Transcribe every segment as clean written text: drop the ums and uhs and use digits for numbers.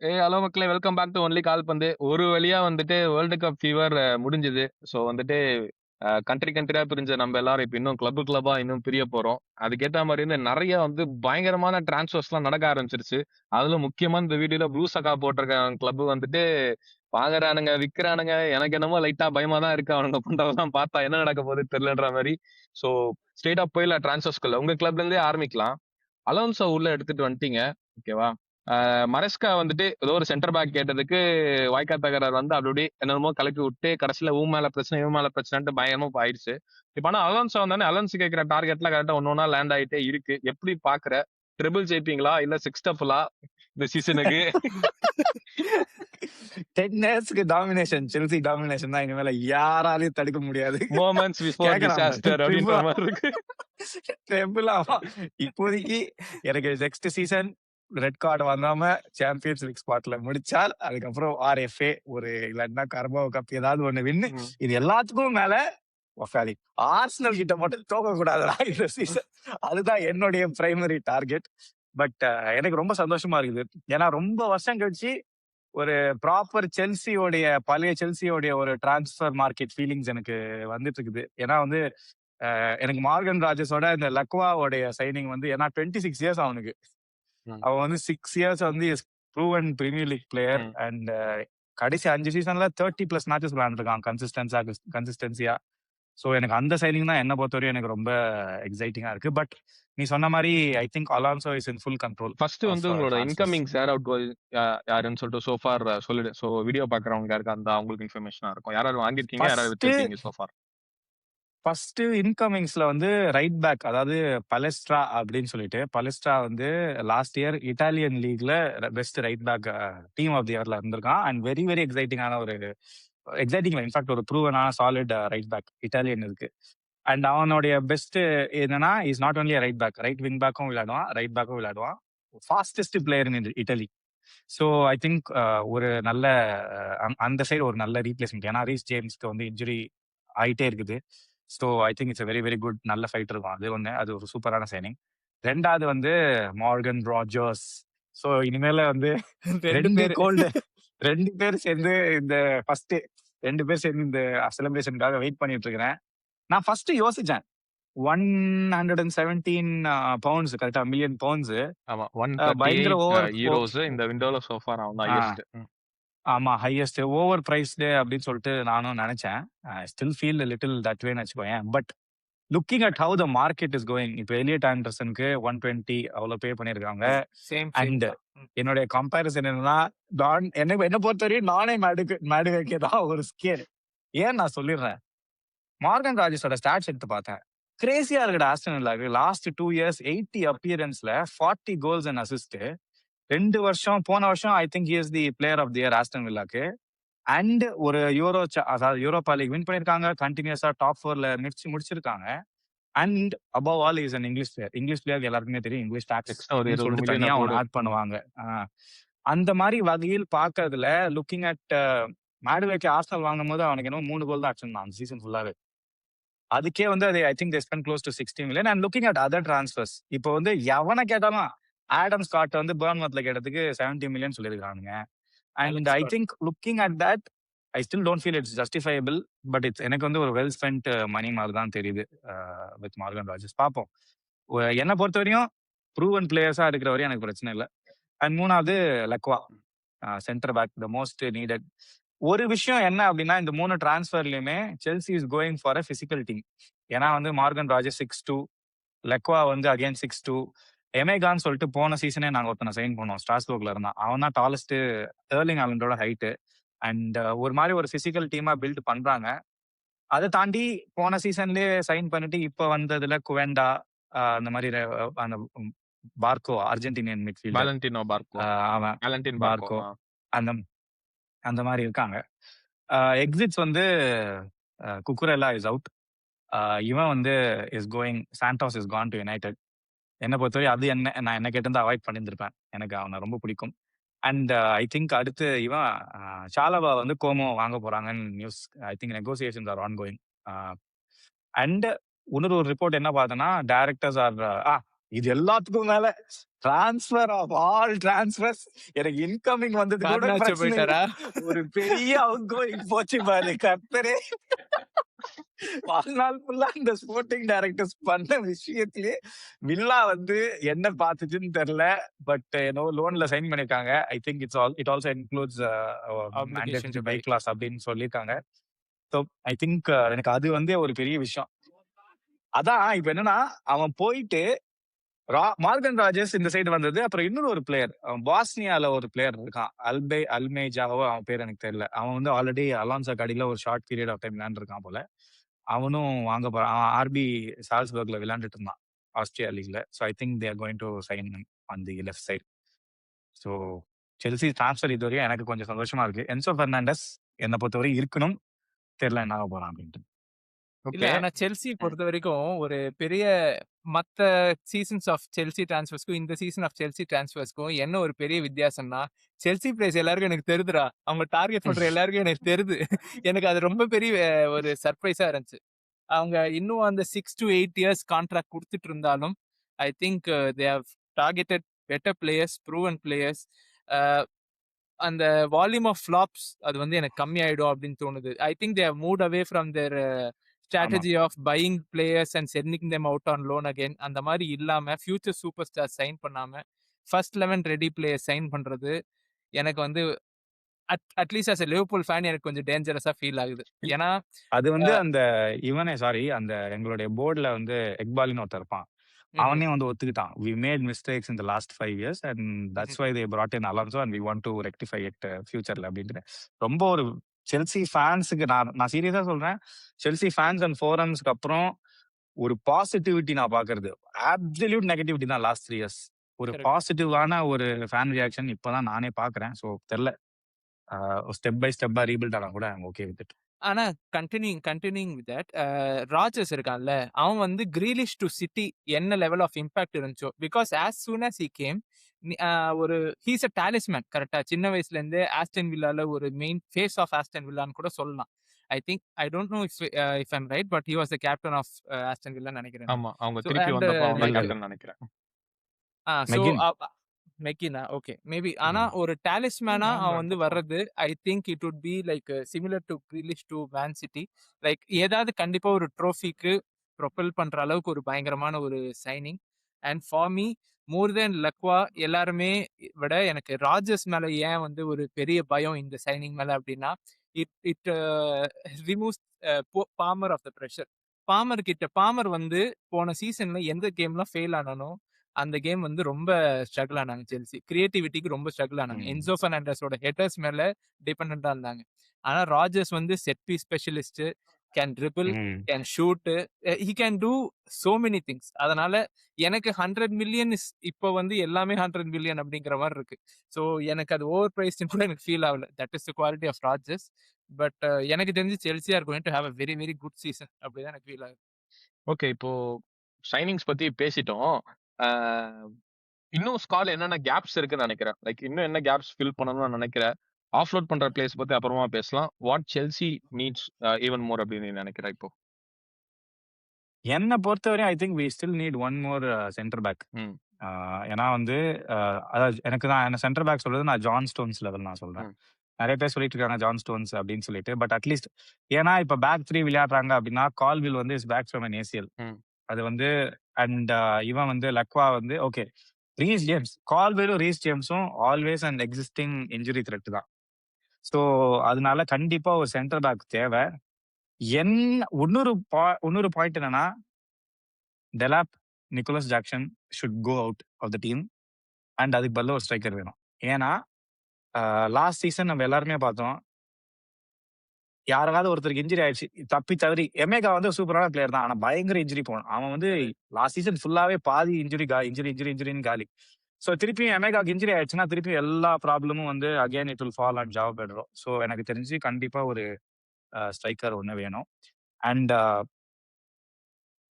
Hello மக்களே! Welcome back two only கால்பந்து. ஒரு வழியா வந்துட்டு வேர்ல்டு கப் ஃபீவர் முடிஞ்சது. ஸோ வந்துட்டு கண்ட்ரியா பிரிஞ்ச நம்ம எல்லாரும் இப்ப இன்னும் கிளப்பா இன்னும் பிரிய போறோம். அதுக்கேத்த மாரி வந்து நெறைய வந்து பயங்கரமான டிரான்ஸ்ஃபர்ஸ்லாம் நடக்க ஆரம்பிச்சுருச்சு. அதிலும் முக்கியமா இந்த வீடியோல ப்ளூ சக்கா போட்டிருக்க கிளப் வந்துட்டு வாங்குறானுங்க, விக்கிறானுங்க. எனக்கு என்னமோ லைட்டா பயமா தான் இருக்கு. அவனுங்க பண்றதெல்லாம் பார்த்தா என்ன நடக்க போகுதுன்னு தெரியலன்ற மாரி. ஸோ ஸ்ட்ரெய்ட்டா போயிடலாம் டிரான்ஸ்ஃபர்ஸ்குள்ள. உங்க கிளப்ல இருந்தே ஆரம்பிக்கலாம். அலோன்சோ உள்ள எடுத்துட்டு வந்துட்டீங்க. ஓகேவா? மரஸ்கா வந்துட்டு ஏதோ ஒரு சென்டர் பேக் கேட்டதுக்கு வாய்க்கா தகராறு வந்து அப்படி இப்படி என்னமோ கலப்பி விட்டு கடைசியில ஊ மேல பிரச்சனை இவன் மேல பிரச்சனைன்ட்டு பயங்கரமா ஆயிடுச்சு. இப்ப ஆனா அலோன்சோ வந்தானே அலோன்சோ கேட்கிற டார்கெட்லாம் கரெக்டா ஒண்ணா லேண்ட் ஆயிட்டே இருக்கு. எப்படி பாக்குற? ட்ரிபிள் ஜெயிப்பீங்களா இல்ல சிக்ஸ் டஃப்லா இந்த சீசனுக்கு? 10 இயர்ஸ்க்கு டாமினேஷன், செல்சி டாமினேஷன் தான் இனிமேல யாராலையும் தடுக்க முடியாது. மொமெண்ட்ஸ் பிஃபோர் கேக்குறாங்க டிசாஸ்டர் அப்படின்ற ட்ரிபிளா மாதிரி இருக்கு. ட்ரிபிளாவா? இப்போதைக்கு எனக்கு நெக்ஸ்ட் சீசன் ரெட் கார்டு வந்தாம சாம்பியன்ஸ் லீக் ஸ்பாட்ல முடிச்சால் அதுக்கப்புறம் ஆர்எஃப்ஏ ஒரு இல்லன்னா கர்போ கப் ஏதாவது ஒண்ணு வின்னு. ம். இது எல்லாத்துக்கும் மேல ஒஃபாலி ஆர்சனல் கிட்ட மட்டும் தோக்க கூடாதுடா இந்த சீசன். அதுதான் என்னுடைய பிரைமரி டார்கெட். பட் எனக்கு ரொம்ப சந்தோஷமா இருக்குது. ஏன்னா ரொம்ப வருஷம் கழிச்சு ஒரு ப்ராப்பர் செல்சியோடைய பழைய செல்சியோடைய ஒரு டிரான்ஸ்ஃபர் மார்க்கெட் ஃபீலிங்ஸ் எனக்கு வந்துட்டு இருக்குது. ஏன்னா வந்து எனக்கு மார்கன் ராஜஸோட இந்த லக்வாவோடைய சைனிங் வந்து ஏன்னா 26 இயர்ஸ் அவனுக்கு. ம். அவன் வந்து 6 இயர்ஸ் வந்து ப்ரூவன் பிரீமியர் லீக் பிளேயர். ம். அண்ட் கடைசி 5 சீசன்ல 30+ மேட்சஸ் விளையாண்டுருக்கான் கன்சிஸ்டன்சியா. ஸோ எனக்கு அந்த சைனிங் தான் என்ன பொறுத்தவரையும் எனக்கு ரொம்ப எக்ஸைட்டிங்கா இருக்கு. பட் நீ சொன்ன மாதிரி I think Alonso is in full control first of வந்து உங்களோட டிரான்ஸ்ஃபர்ஸ். இன்கமிங் ஷேர் அவுட் யாருன்னு சொல்லிட்டு சோஃபார் சொல்லிடு. ஸோ வீடியோ பாக்குறவங்க யாருக்கு அந்த அவங்களுக்கு இன்ஃபர்மேஷனா இருக்கும். யாராவது வாங்கிருக்கீங்க, யாராவது ஃபர்ஸ்ட் வித்திருக்கீங்க சோஃபார்? ஃபர்ஸ்ட் இன்கமிங்ஸ்ல வந்து ரைட் பேக், அதாவது பலெஸ்ட்ரா அப்படின்னு சொல்லிட்டு, பலெஸ்ட்ரா வந்து லாஸ்ட் இயர் இட்டாலியன் லீக்ல best right back team of the இயர்ல இருந்திருக்கான். அண்ட் வெரி வெரி எக்ஸைட்டிங்கான ஒரு எக்ஸைட்டிங் இன்ஃபேக்ட் ஒரு ப்ரூவனான சாலிட் ரைட் பேக் இட்டாலியன் இருக்கு. அண்ட் அவனுடைய பெஸ்ட் என்னன்னா is not only right back, right wing பேக்கும் விளையாடுவான், ரைட் பேக்கும் விளையாடுவான். Fastest player in Italy. So I think ஒரு நல்ல அந்த சைடு ஒரு நல்ல ரீப்ளேஸ்மெண்ட். ஏன்னா ரீஸ் ஜேம்ஸ்க்கு வந்து இன்ஜுரி ஆயிட்டே இருக்குது. So I think it's very very good, நல்ல ஃபைட் இருக்கும். அது ஒன்று, அது ஒரு சூப்பரான சைனிங். ரெண்டாவது வந்து மார்கன் ராஜர்ஸ். ஸோ இனிமேல வந்து ரெண்டு கோல்டு ரெண்டு பேர் சேர்ந்து இந்த ஃபர்ஸ்ட் ரெண்டு பேர் சேர்ந்து இந்த செலிப்ரேஷனுக்காக வெயிட் பண்ணிட்டு இருக்கிறேன். நான் ஃபர்ஸ்ட் யோசிச்சேன் 117 பவுண்ட்ஸ், கரெக்டா மில்லியன் பவுண்ட்ஸ். ஆமா. பயங்கர 138 ஓவர். யூரோஸ் இந்த விண்டோல சோஃபார் அவன் தான் ஹையஸ்ட். ஆமா, ஹையஸ்ட் ஓவர் பிரைஸ்டு அப்படின்னு சொல்லிட்டு நானும் நினைச்சேன். ஸ்டில் ஃபீல் லிட்டில் தட் வேன்னு வச்சுக்கோயேன். But looking at how the market is going, இப்போ எலியட் ஆண்டர்சனுக்கு 120 அவ்வளவு பே பண்ணிருக்காங்க. அண்ட் என்னுடைய கம்பேரிசன் என்னன்னா, என்ன பொறுத்தவரையும் நானே மேடுகே தான் ஒரு ஸ்கேல். ஏன் நான் சொல்லிடுறேன், மார்கன் ராஜஸோட ஸ்டாட்ஸ் எடுத்து பார்த்தேன். கிரேசியா இருக்குடா ஆஸ்டன் வில்லாக்கு. லாஸ்ட் 2 இயர்ஸ் 80 அப்பியரன்ஸ்ல 40 கோல்ஸ் அண்ட் அசிஸ்ட். 2 வருஷம், போன வருஷம் I think he is the player of the year Aston வில்லாக்கு. அண்ட் ஒரு அதாவது யூரோப்பா லீக் வின் பண்ணிருக்காங்க. கண்டினியூஸா டாப் 4ல முடிச்சிருக்காங்க. And above all is an English player. English player எல்லாருக்குமே தெரியும், இங்கிலீஷ் டாக்ஸ் ஒரு 20 சொல்லிட்டு மில்லியன் தனியா ஒன்று போடு. ஆட் பண்ணுவாங்க. அந்த மாதிரி வகையில் பார்க்கறதுல லுக்கிங் அட் மேடுவேக்கு ஆர்சனல் வாங்கும் போது அவனுக்கு என்ன 3 கோல் தான் அடிச்சிருந்தான் அந்த சீசன் ஃபுல்லாவே. அதுக்கே வந்து அது ஐ think they spend close to 60 million. And looking at other transfers, இப்போ வந்து எவனை கேட்டாலும் ஆடம் ஸ்காட் வந்து பர்ன்மவுத்ல கேட்டதுக்கு 70 மில்லியன் சொல்லியிருக்கானுங்க. And I think looking at that I still don't feel it's justifiable. But it's எனக்கு வந்து ஒரு வெல் ஸ்பெண்ட் மணி மாதிரி தான் தெரியுது வித் மார்கன் ராஜர்ஸ். பார்ப்போம். என்னை பொறுத்த வரையும் ப்ரூவன் பிளேயர்ஸா இருக்கிற வரையும் எனக்கு பிரச்சனை இல்லை. அண்ட் மூணாவது லக்வா, centre back, the most needed. ஒரு விஷயம் என்ன அப்படின்னா, இந்த 3 டிரான்ஸ்ஃபர்லயுமே Chelsea is going for a physical team. ஏன்னா வந்து மார்கன் ராஜர் 6'2", லக்வா வந்து அகைன் 6'2". எமேகான்னு சொல்லிட்டு போன சீசனே நாங்க ஒருத்தனை சைன் பண்ணோம், ஸ்ட்ராஸ்பர்க்ல இருந்தான். அவன் தான் டாலஸ்ட், எர்லிங் ஹாலண்டோட ஹைட்டு. அண்ட் ஒரு மாதிரி ஒரு பிசிக்கல் டீமா பில்ட் பண்றாங்க. அதை தாண்டி போன சீசன்லயே சைன் பண்ணிட்டு இப்ப வந்ததுல குவெண்டா, அந்த மாதிரி அந்த பார்க்கோ, அர்ஜென்டினியன் மிட்ஃபீல்டர், வாலண்டினோ பார்க்கோ, அவன் வாலண்டின் பார்க்கோ, அந்த அந்த மாதிரி இருக்காங்க. எக்ஸிட்ஸ் வந்து குக்குரெல்லா இஸ் அவுட். இவன் வந்து is going, Santos is Khan to United. என்னை பொறுத்தவரை அது நான் என்ன கேட்டிருந்தா அவாய்ட் பண்ணியிருந்திருப்பேன். எனக்கு அவனை ரொம்ப பிடிக்கும். அண்ட் ஐ திங்க் அடுத்து இவன் சாலவா வந்து கோமோ வாங்க போறாங்கன்னு news. I think negotiations are on going. And இன்னொரு ஒரு ரிப்போர்ட் என்ன பார்த்தேன்னா, டைரக்டர்ஸ் ஆர் இது எல்லாத்துக்கும் மேல டிரான்ஸ்ஃபர் ஆஃப் ஆல் டிரான்ஸ்ஃபர்ஸ், எனக்கு இன்கமிங் வந்தது கூட கார்னாச்சோ பிரச்சனை இல்ல. போயிட்டாரா? ஒரு பெரிய அவுட் கோயிங் போச்சு பாரு கர்த்தரே. வாழ்நாள் ஃபுல்லா இந்த ஸ்போர்ட்டிங் டைரக்டர்ஸ் பண்ண விஷயத்திலே வில்லா வந்து என்ன பார்த்துச்சுன்னு தெரியல. பட் ஏதோ லோன்ல சைன் பண்ணிருக்காங்க. I think it also includes Obligation mandatory to buy buy. Clause அப்படின்னு சொல்லியிருக்காங்க. ஸோ ஐ திங்க் எனக்கு அது வந்து ஒரு பெரிய விஷயம். அதான் இப்ப என்னன்னா அவன் போயிட்டு மார்கன் ராஜர்ஸ் இந்த சைடு வந்தது. அப்புறம் இன்னொரு ஒரு பிளேயர் பாஸ்னியால ஒரு பிளேயர் இருக்கான், அல்மேஜாவோ அவன் பேர் எனக்கு தெரியல. அவன் வந்து ஆல்ரெடி அலான்சோ கடியில ஒரு ஷார்ட் பீரியட் ஆஃப் டைம் விளையாண்டுருக்கான் போல. அவனும் வாங்க போறான். அவன் ஆர்பி சால்ஸ்பர்க்ல விளையாண்டுட்டு இருந்தான் ஆஸ்திரியா லீக்ல. So I think they are going to sign on the left side. So Chelsea transfer இதுவரையும் எனக்கு கொஞ்சம் சந்தோஷமா இருக்கு. என்சோ பெர்னாண்டஸ் என்னை பொறுத்தவரை இருக்கணும், தெரியல என்ன ஆக போறான் அப்படின்ட்டு. இல்ல ஓகே. ஆனா செல்சி பொறுத்த வரைக்கும் ஒரு பெரிய மத்த சீசன்ஸ் ஆஃப் செல்சி டிரான்ஸ்ஃபர்ஸ்க்கும் இந்த சீசன் ஆஃப் செல்சி டிரான்ஸ்ஃபர்ஸ்க்கும் என்ன ஒரு பெரிய வித்தியாசம்னா, செல்சி பிளேஸ் எல்லாருக்கும் எனக்கு தெரியுதுடா. அவங்க டார்கெட் பண்ற எல்லாருக்கும் எனக்கு தெரியுது. எனக்கு அது ரொம்ப பெரிய ஒரு சர்ப்ரைஸா இருந்துச்சு. அவங்க இன்னும் அந்த 6 to 8 இயர்ஸ் கான்ட்ராக்ட் குடுத்துட்டு இருந்தாலும், I think they have targeted better players, proven players. A அந்த வால்யூம் ஆஃப் ஃப்ளாப்ஸ் அது வந்து எனக்கு கம்மியாயிடும் அப்படின்னு தோணுது. I think they have moved away from there ஆமா. Strategy of buying players and sending them out on loan again. அந்த மாரி இல்லாம ஃபியூச்சர் சூப்பர் ஸ்டார் சைன் பண்ணாம, ஃபர்ஸ்ட் 11 ரெடி பிளேயர் சைன் பண்றது எனக்கு வந்து at least as a Liverpool fan எனக்கு கொஞ்சம் டேஞ்சரஸா ஃபீல் ஆகுது. ஏன்னா அது வந்து அந்த அந்த எங்களுடைய போர்டுல வந்து எக்பாலின்னு ஒருத்தர் இருப்பான். ம்ஹ்ம். அவனே வந்து ஒத்துக்கிட்டான். We made mistakes in the last 5 years and that's hmm. Why they brought in Alonso and we want to rectify it ஃபியூச்சர்ல அப்படின்ட்டு. ரொம்ப ஒரு செல்சி ஃபேன்ஸுக்கு நான் சீரியஸா சொல்றேன். செல்சி ஃபேன்ஸ் அண்ட் ஃபோரம்ஸ்க்கு அப்புறம் ஒரு பாசிட்டிவிட்டி நான் பாக்குறது அப்சல்யூட் நெகட்டிவிட்டி தான் லாஸ்ட் 3 இயர்ஸ். ஒரு கரெக்ட். பாசிட்டிவான ஒரு ஃபேன் ரியாக்ஷன் இப்பதான் நானே பாக்குறேன். ஸோ தெரியல, ஸ்டெப் பை ஸ்டெப்பா ரீபில்ட் ஆனா கூட ஓகே வித் இட். ஆனா கன்டினியூயிங் வித் தட் ராஜர்ஸ் இருக்கான்ல, அவன் வந்து கிரீலிஷ் டு சிட்டி என்ன லெவல் ஆஃப் இம்பாக்ட் இருந்துச்சோ, because as soon as he came ஒரு ஹீஸ் அ டாலிஸ்மேன். கரெக்டா சின்ன வயசுல இருந்தே ஆஸ்டன் வில்லால ஒரு மெயின் ஃபேஸ் ஆஃப் ஆஸ்டன் வில்லான்னு கூட சொல்லலாம். I don't know if I'm right, but he was the captain of Aston வில்லான்னு நினைக்கிறேன். ஆமா. அவங்க ஸோ திருப்பி அண்ட் வந்தப்போ அவன் தான் இல்ல இல்ல கேப்டன் நினைக்கிறேன். ஸோ மெகின். மெக்கினா okay maybe. ஆனா ஒரு டாலிஸ்மேனா அவன் வந்து வர்றது ஐ think it would be like similar to Grealish to man city. Like ஏதாவது கண்டிப்பா ஒரு ட்ரோஃபிக்கு ப்ரொபல் பண்ற அளவுக்கு ஒரு பயங்கரமான ஒரு signing. And for me more than லக்வா எல்லாருமே விட எனக்கு ராஜர்ஸ் மேல ஏன் வந்து ஒரு பெரிய பயம் இந்த சைனிங் மேல அப்படின்னா, it it removes Palmer off the pressure. Palmer வந்து போன சீசன்ல எந்த கேம்லாம் ஃபெயில் ஆனானோ அந்த கேம் வந்து ரொம்ப ஸ்ட்ரகிள் ஆனாங்க செல்சி. கிரியேட்டிவிட்டிக்கு ரொம்ப ஸ்ட்ரகிள் ஆனாங்க. என்சோ பெர்னாண்டஸோட ஹெட்டர்ஸ் மேல டிபெண்டன்ட்டா இருந்தாங்க. ஆனா ராஜர்ஸ் வந்து set piece specialist, can dribble, can shoot, he can do so many things. அதனால எனக்கு 100 மில்லியன் இப்போ வந்து எல்லாமே 100 மில்லியன் அப்படிங்கிற மாதிரி இருக்கு. ஸோ எனக்கு அது ஓவர் பிரைஸ்டு கூட எனக்கு ஃபீல் ஆகல. That is the quality of Rogers. But எனக்கு தெரிஞ்சு Chelsea are going to have a very very good season அப்படிதான் எனக்கு ஃபீல் ஆகுது. ஓகே. இப்போ சைனிங்ஸ் பத்தி பேசிட்டோம். இன்னும் ஸ்கால் என்னென்ன கேப்ஸ் இருக்குன்னு நினைக்கிறேன். லைக் இன்னும் என்ன கேப்ஸ் ஃபில் பண்ணணும்னு நினைக்கிறேன். ஆஃப்லோட் பண்ற பிளேஸ் பத்தி அப்புறமா பேசலாம். What Chelsea needs even more அப்படின்னு நீ நினைக்கிறேன் இப்போ? என்ன பொறுத்தவரையும் I think we still need one more centre back. ம். ஏன்னா வந்து அதாவது எனக்கு தான் என்ன சென்டர் பேக் சொல்றது நான் ஜான் ஸ்டோன்ஸ் லெவல் நான் சொல்றேன். ம். நிறைய பேர் சொல்லிட்டு இருக்காங்க ஜான் ஸ்டோன்ஸ் அப்படின்னு சொல்லிட்டு. பட் அட்லீஸ்ட் ஏன்னா இப்ப பேக் 3 விளையாடுறாங்க அப்படின்னா கால்வில் வந்து is back from an ACL. ம். அது வந்து அண்ட் இவன் வந்து லக்வா வந்து ஓகே. ரீஸ் ஜேம்ஸ், கால்வேலும் ரீஸ் ஜேம்ஸும் always and existing injury threat தான். ஸோ அதனால கண்டிப்பா ஒரு சென்டர் பேக் தேவை. இன்னொரு பாயிண்ட் என்னன்னா Delap, Nicolas Jackson should go out of the team and அதுக்கு பதிலா ஒரு ஸ்ட்ரைக்கர் வேணும். ஏன்னா லாஸ்ட் சீசன் நம்ம எல்லாருமே பார்த்தோம், யாராவது ஒருத்தருக்கு இன்ஜுரி ஆயிடுச்சு தப்பி தவறி. எமேகா வந்து சூப்பரான பிளேயர் தான், ஆனா பயங்கர இன்ஜுரி போனான். அவன் வந்து லாஸ்ட் சீசன் ஃபுல்லாவே பாதி இன்ஜுரின்னு காலி. ஸோ திருப்பியும் எமேகாக்கு இன்ஜுரி ஆயிடுச்சுன்னா திருப்பி எல்லா ப்ராப்ளமும் வந்து again it will fall and Joao Pedro. So எனக்கு தெரிஞ்சு கண்டிப்பா ஒரு ஸ்ட்ரைக்கர் ஒன்று வேணும். அண்ட்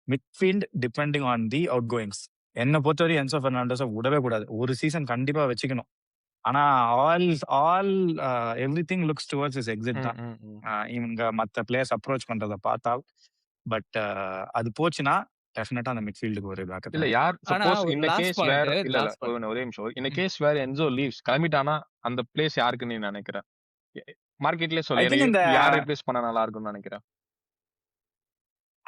midfield depending on the outgoings. என்னை பொறுத்தவரை என்சோ பெர்னாண்டஸை விடவே கூடாது. ஒரு சீசன் கண்டிப்பா வச்சுக்கணும். ஆனா all everything looks towards is exit தான். இவங்க மத்த பிளேயர்ஸ் அப்ரோச் பண்றத பார்த்தா. பட் அது போச்சுன்னா டெஃபினட்டா அந்த மிட்ஃபீல்டுக்கு ஒரு பேக்கப் இல்ல வேணும். யார் ஆனா சப்போஸ் ஒரு in the last case point where இல்ல லாஸ்ட் பாயிண்ட் ஒரே நிமிஷம். In the case where Enzo leaves கிளம்பிட்டானா அந்த பிளேஸ் யாருக்குன்னு நீ நினைக்கிற? மார்க்கெட்லயே ஐ சொல்லு. திங்க் இந்த யார் ரீப்ளேஸ் பண்ணா நல்லா இருக்கும்னு நினைக்கிறேன்?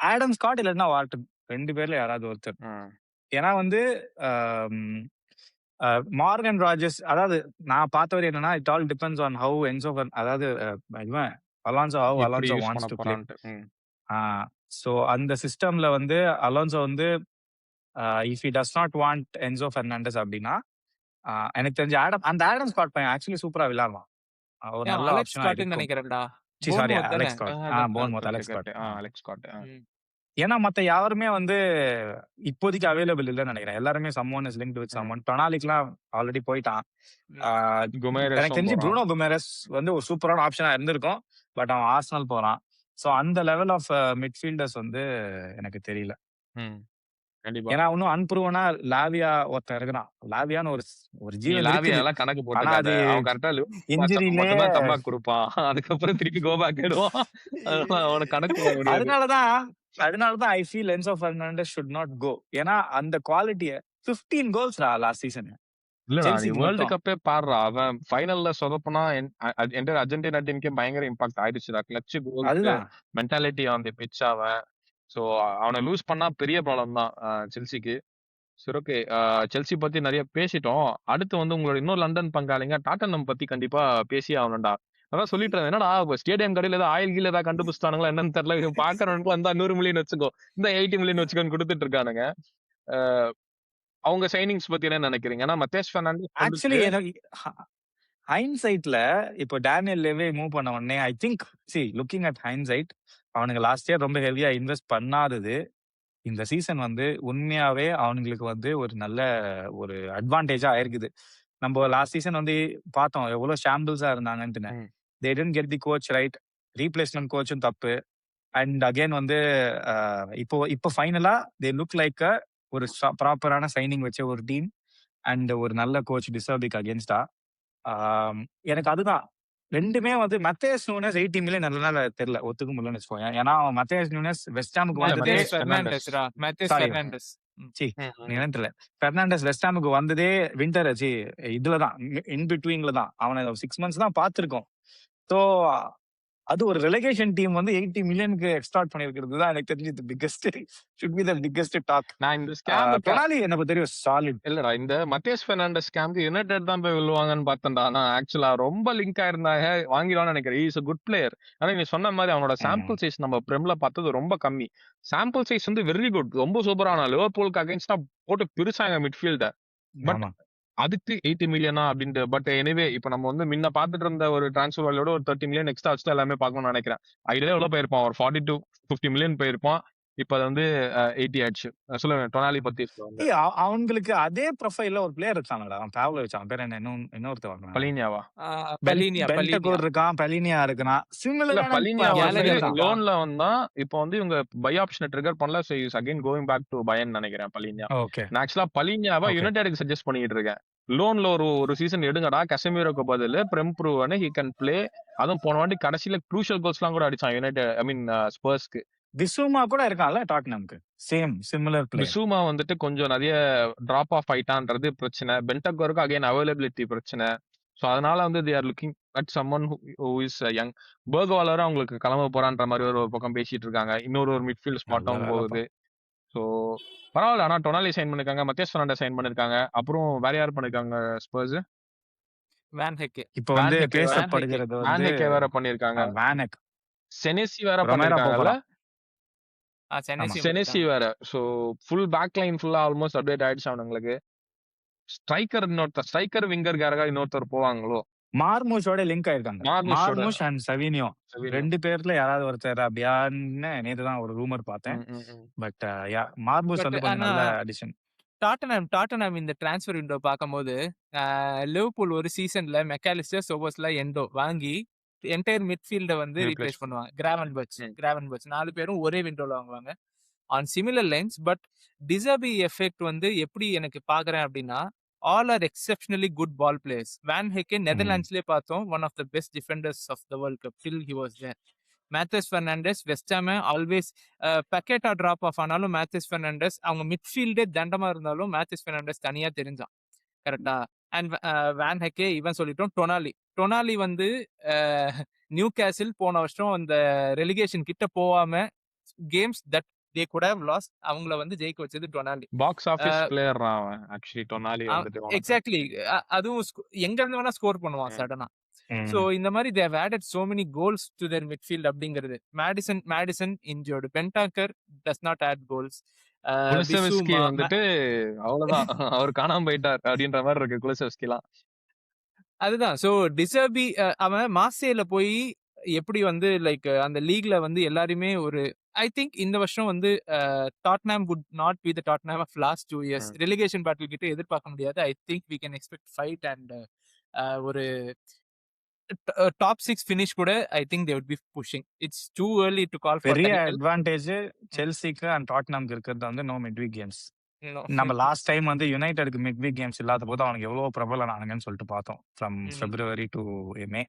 ஆடம் ஸ்காட் இல்லன்னா வால்டன் 2 பேர்ல யாராவது ஒருத்தர். ஏன்னா வந்து மார்கன் ராஜர்ஸ், அதாவது நான் பார்த்தவரை என்னன்னா it all depends on how Enzo, அதாவது இவன் எப்படி அலான்சோ யூஸ் வாண்ட்ஸ் பண்ண டு ப்ளே. போறான்ட்டு. ஸோ அந்த சிஸ்டம்ல வந்து அலான்சோ வந்து if he does not want Enzo Fernandez அப்படின்னா எனக்கு தெரிஞ்ச ஆடம் ஸ்காட் பையன் ஆக்சுவலி சூப்பரா விளையாடலாம். ஒரு நல்ல அலெக்ஸ் ஆப்ஷனா ஸ்காட்னு இருக்கும். நினைக்கிறேன்டா. சாரி, போர்ன்மவுத் தானே? Alex Scott. Bournemouth Alex Scott. Alex Scott. ஏன்னா மத்த யாருமே வந்து இப்போதைக்கு அவைலபிள் இல்லைன்னு நினைக்கிறேன். எல்லாருமே Simons is linked with Simons. டொனாலிக்லாம் ஆல்ரெடி போயிட்டான். எனக்கு குமேரஸும் தெரிஞ்சு போறான். ப்ரூனோ குமேரஸ் வந்து ஒரு சூப்பரான ஆப்ஷனா இருந்திருக்கும். பட் அவன் ஆர்சனல் போறான். ஸோ அந்த லெவல் ஆஃப் மிட்ஃபீல்டர்ஸ் வந்து எனக்கு தெரியல. கண்டிப்பா. ஏன்னா இன்னும் அன்ப்ரூவனா லாவியா ஒருத்தன் இருக்கிறான். லாவியான்னு ஒரு நீ ஜீவன் லாவியா இருக்குது. எல்லாம் கணக்கு ஆனா போட்டுக்காத. அது அவன் கரெக்டா இன்ஜுரியிலே மட்டும்தான் கம்பேக் கொடுப்பான். அதுக்கப்புறம் திருப்பி கோ பேக் ஆயிடுவான். அதெல்லாம் அவனை கணக்கு போட முடியாது. அதனாலதான் I feel Enzo Fernandez should not go. ஏன்னா அந்த குவாலிட்டியை 15 கோல்ஸ்டா லாஸ்ட் சீசன் இல்லடா நீ செல்சிக்கு வேர்ல்டு மட்டும். கப்பே பாடுறா. அவன் ஃபைனல்ல சொதப்புனா என்டையர் அர்ஜென்டினா டீமுக்கே பயங்கர இம்பாக்ட் ஆயிடுச்சுடா. கிளட்ச் கோல்ஸ் அதுதான் மென்டாலிட்டி ஆன் தி பிட்ச் அவன். சோ அவனை லூஸ் பண்ணா பெரிய ப்ராப்ளம் தான் செல்சிக்கு. சரி ஓகே. செல்சி பத்தி நிறைய பேசிட்டோம். அடுத்து வந்து உங்களோட இன்னொரு லண்டன் பங்காளிங்க டாட்டனம் பத்தி கண்டிப்பா பேசியே ஆகணும்டா. அதான் சொல்லிட்டு இருந்தேன். என்னடா ஸ்டேடியம் கடையில ஏதாவது ஆயில் கீழ ஏதாவது கண்டுபிடிச்சிட்டானுங்களா என்னன்னு தெரியல. இவன் பாக்குறவனுக்கு வந்தா 100 மில்லியன் வச்சுக்கோ, இந்த 80 மில்லியன் வச்சுக்கோன்னு கொடுத்துட்டு இருக்கானுங்க. அவங்க சைனிங்ஸ் பத்தி என்ன நினைக்கிறீங்க? ஏன்னா மத்தேஸ் ஃபெர்னாண்டஸ் ஆக்சுவலி ஹைன்சைட்ல இப்போ டேனியல் லெவே மூவ் பண்ண உடனே ஐ திங்க் லுக்கிங் அட் ஹைன்சைட் அவனுங்க லாஸ்ட் இயர் ரொம்ப ஹெவியா இன்வெஸ்ட் பண்ணாதது இந்த சீசன் வந்து உண்மையாவே அவனுங்களுக்கு வந்து ஒரு நல்ல ஒரு அட்வான்டேஜா ஆயிருக்குது. நம்ம லாஸ்ட் சீசன் வந்து பார்த்தோம் எவ்வளவு ஷாம்பிள்ஸா இருந்தாங்கன்ட்டு. They didn't get the coach right. Replacement கோச்சும் தப்பு. அண்ட் அகைன் வந்து இப்போ ஃபைனலா தே லுக் லைக் ஒரு ப்ராப்பரான சைனிங் வச்ச ஒரு டீம் அண்ட் ஒரு நல்ல கோச் டிசர்பிக் அகேன்ஸ்டா. எனக்கு அதுதான் ரெண்டுமே வந்து மத்தேஸ் நூனஸ் 80 மில்லியன் நல்ல தெரியல, ஒத்துக்க முடியலன்னு வச்சுக்கோங்க. ஏன்னா அவன் மத்தேஸ் நூனஸ் வெஸ்டாமுக்கு வந்ததே மத்தேஸ் ஃபெர்னாண்டஸ்ரா. Matthews sorry Fernandez. தெரியல. பெர்னாண்டஸ் வெஸ்டாமுக்கு வந்ததே வின்டர் இதுலதான், இன் பிட்வீன்ல தான். அவனை 6 months தான் பார்த்திருக்கோம். ஸோ அது ஒரு ரெலகேஷன் டீம் வந்து 80 மில்லியனுக்கு எக்ஸ்டார்ட் பண்ணிருக்கிறது தான் எனக்கு தெரிஞ்சு பிக்கெஸ்ட் டாக். நான் இந்த ஸ்கேம் டொனாலி எனக்கு தெரியும் சாலிட். இல்லடா இந்த மத்தேஸ் ஃபெர்னாண்டஸ் ஸ்கேம்க்கு யுனைடெட் தான் போய் விழுவாங்கன்னு பார்த்தேன்டா. ஆனா ஆக்சுவலா ரொம்ப லிங்க் ஆயிருந்தாங்க, வாங்கிடுவான்னு நினைக்கிறேன். Is a good player. ஆனா நீ சொன்ன மாதிரி அவனோட சாம்பிள் சைஸ் நம்ம பிரம்ல பார்த்தது ரொம்ப கம்மி. சாம்பிள் சைஸ் வந்து வெரி குட், ரொம்ப சூப்பரான. லிவர்பூலுக்கு அகைன்ஸ்டா போட்டு பிரிச்சாங்க மிட்ஃபீல்ட. பட் அதுக்கு 80 மில்லியனா அப்படின்ட்டு. பட் எனிவே இப்ப நம்ம வந்து முன்ன பார்த்துட்டு இருந்த ஒரு டிரான்ஸ்ஃபர் வேலையோட ஒரு 30 மில்லியன் எக்ஸ்ட்ரா வச்சு எல்லாமே பார்க்கணும்னு நினைக்கிறேன். ஐடியா எவ்வளவு போயிருப்பான், ஒரு 40 to 50 மில்லியன் போயிருப்பான். இப்ப அது வந்து 80 ஆயிடுச்சு. சொல்லுங்க டொனாலி பத்தி சொல்லுங்க. அவங்களுக்கு அதே ப்ரொஃபைல்ல ஒரு பிளேயர் இருக்காங்கடா, பாவ்லோவிச். அவன் பேர் என்ன, இன்னொருத்தவங்க பலினியாவா? பென்டகோர் இருக்கான், பலினியா இருக்கான். இல்ல பலினியா வந்து லோன்ல வந்தா இப்போ வந்து இவங்க பை ஆப்ஷனை ட்ரிகர் பண்ணல. So is again going back to Bayern நினைக்கிறேன் பலினியா. ஓகே, நான் ஆக்சுவலா பலினியாவா யுனைடெடுக்கு சஜஸ்ட் பண்ணிட்டு இருக்கேன். லோன்ல ஒரு சீசன் எடுங்கடா, கசமீரோக்கு பதில் frame proven he can play. அதுவும் போன வாட்டி கடைசியில க்ரூஷியல் கோல்ஸ் எல்லாம் கூட அடிச்சான் யுனைடெட், ஐ மீன் ஸ்பர்ஸ்க்கு. பிசுமா கூட இருக்கான்ல டாட்னம்க்கு, சிமிலர் பிளேயர். பிசுமா வந்துட்டு கொஞ்சம் நிறைய டிராப் ஆஃப் ஆயிட்டான்றது பிரச்சனை. பென்டகோருக்கு அகைன் அவைலபிலிட்டி பிரச்சனை. சோ அதனால வந்து they are looking at someone who is young. பர்கவாலரும் அவங்களுக்கு கிளம்ப போறான்ற மாதிரி ஒரு பக்கம் பேசிட்டு இருக்காங்க. இன்னொரு மிட்ஃபீல்ட் ஸ்பாட்டும் போகுது. சோ பரவாயில்ல. ஆனா டொனாலி சைன் பண்ணிருக்காங்க, மத்தேஸ் ஃபெர்னாண்டஸ் சைன் பண்ணிருக்காங்க. அப்புறம் வேற யார் பண்ணிருக்காங்க ஸ்பர்ஸ்? வான் ஹெக்கே. இப்போ வந்து பேசப்படுகிறது வந்து வான் ஹெக்கே வேற பண்ணிருக்காங்க. வானக் செனசி வேற பண்ணிருக்காங்கல. செனசி வேற. சோ ஃபுல் பேக் லைன் ஃபுல்லா ஆல்மோஸ்ட் அப்டேட் ஆயிடுச்சு அவங்களுக்கு. ஸ்ட்ரைக்கர் விங்கர் யாராவது இன்னொருத்தர் போவாங்களோ? மார்மூஷோட லிங்க் ஆயிருக்காங்க. மார்மூஷ் அண்ட் சவினியோ ரெண்டு பேர்ல யாராவது ஒருத்தர் அப்படியான்னு நேத்து தான் ஒரு ரூமர் பார்த்தேன். பட் மார்மூஷ் வந்து கொஞ்சம் நல்ல அடிஷன். டாட்டனம் இந்த டிரான்ஸ்ஃபர் விண்டோ பார்க்கும்போது லிவர்பூல் ஒரு சீசன்ல மெக்காலிஸ்டர், சோபோஸ்லா, எண்டோ வாங்கி என்டையர் மிட்ஃபீல்ட வந்து ரீப்ளேஸ் பண்ணுவாங்க. கிராவன் பட்ச் 4 பேரும் ஒரே விண்டோல வாங்குவாங்க on similar lines. But டிசர்பி effect வந்து எப்படி எனக்கு பாக்குறேன் அப்படின்னா, all are exceptionally good ball players. Van Hekken நெதர்லாண்ட்ஸ்லயே பார்த்தோம், one of the best defenders of the World Cup till he was there. Mateus Fernandes West Ham always Paqueta drop off ஆனாலும் Mateus Fernandes அவங்க மிட்ஃபீல்டே தண்டமா இருந்தாலும் மேத்தஸ் பெர்னாண்டஸ் தனியா தெரிஞ்சான். கரெக்ட்டா? அண்ட் வேன் ஹெக்கே இவன் சொல்லிட்டோம். டொனாலி வந்து new கேசில் போன வருஷம் அந்த ரெலிகேஷன் கிட்ட போகாம games that they good have last அவங்கள வந்து ஜெயிக்க வச்சது டொனாலி. பாக்ஸ் ஆஃபீஸ் பிளேயர் அவன் ஆக்சுவலி டொனாலி வந்துட்டு உனக்கு. எக்ஸாக்ட்லி. அதுவும் எங்க இருந்து வேணா ஸ்கோர் பண்ணுவான் சடனா. சோ இந்த மாதிரி they have added so many goals to their midfield அப்படிங்கிறது. Maddison injured. Bentancur does not add goals. Kulusevski Bissouma வந்துட்டு அவ்வளவுதான் அவர் காணாம போயிட்டார் அப்படின்ற மாதிரி இருக்கு குலுசெவ்ஸ்கிலாம். அதுதான். சோ டிசர்பி அவன் மார்சேல போய் எப்படி வந்து லைக் அந்த லீக்ல வந்து எல்லாருமே ஒரு ஐ திங்க் இந்த வருஷம் வந்து டாட்னாம் would not be the Tottenham of last 2 years. Relegation battle கிட்ட எதிர்பார்க்க முடியாது. I think we can expect fight and ஒரு டாப் 6 ஃபினிஷ் கூட I think they would be pushing. It's too early to call for பெரிய title. Advantage செல்சிக்கு and டாட்னாம்க்கு இருக்கிறது வந்து no midweek games. No. நம்ம last time வந்து யுனைடெடுக்கு மிட்வீக் கேம்ஸ் இல்லாத போது அவனுக்கு எவ்வளவு பிரபலனானுங்கன்னு சொல்லிட்டு பார்த்தோம் from February to May.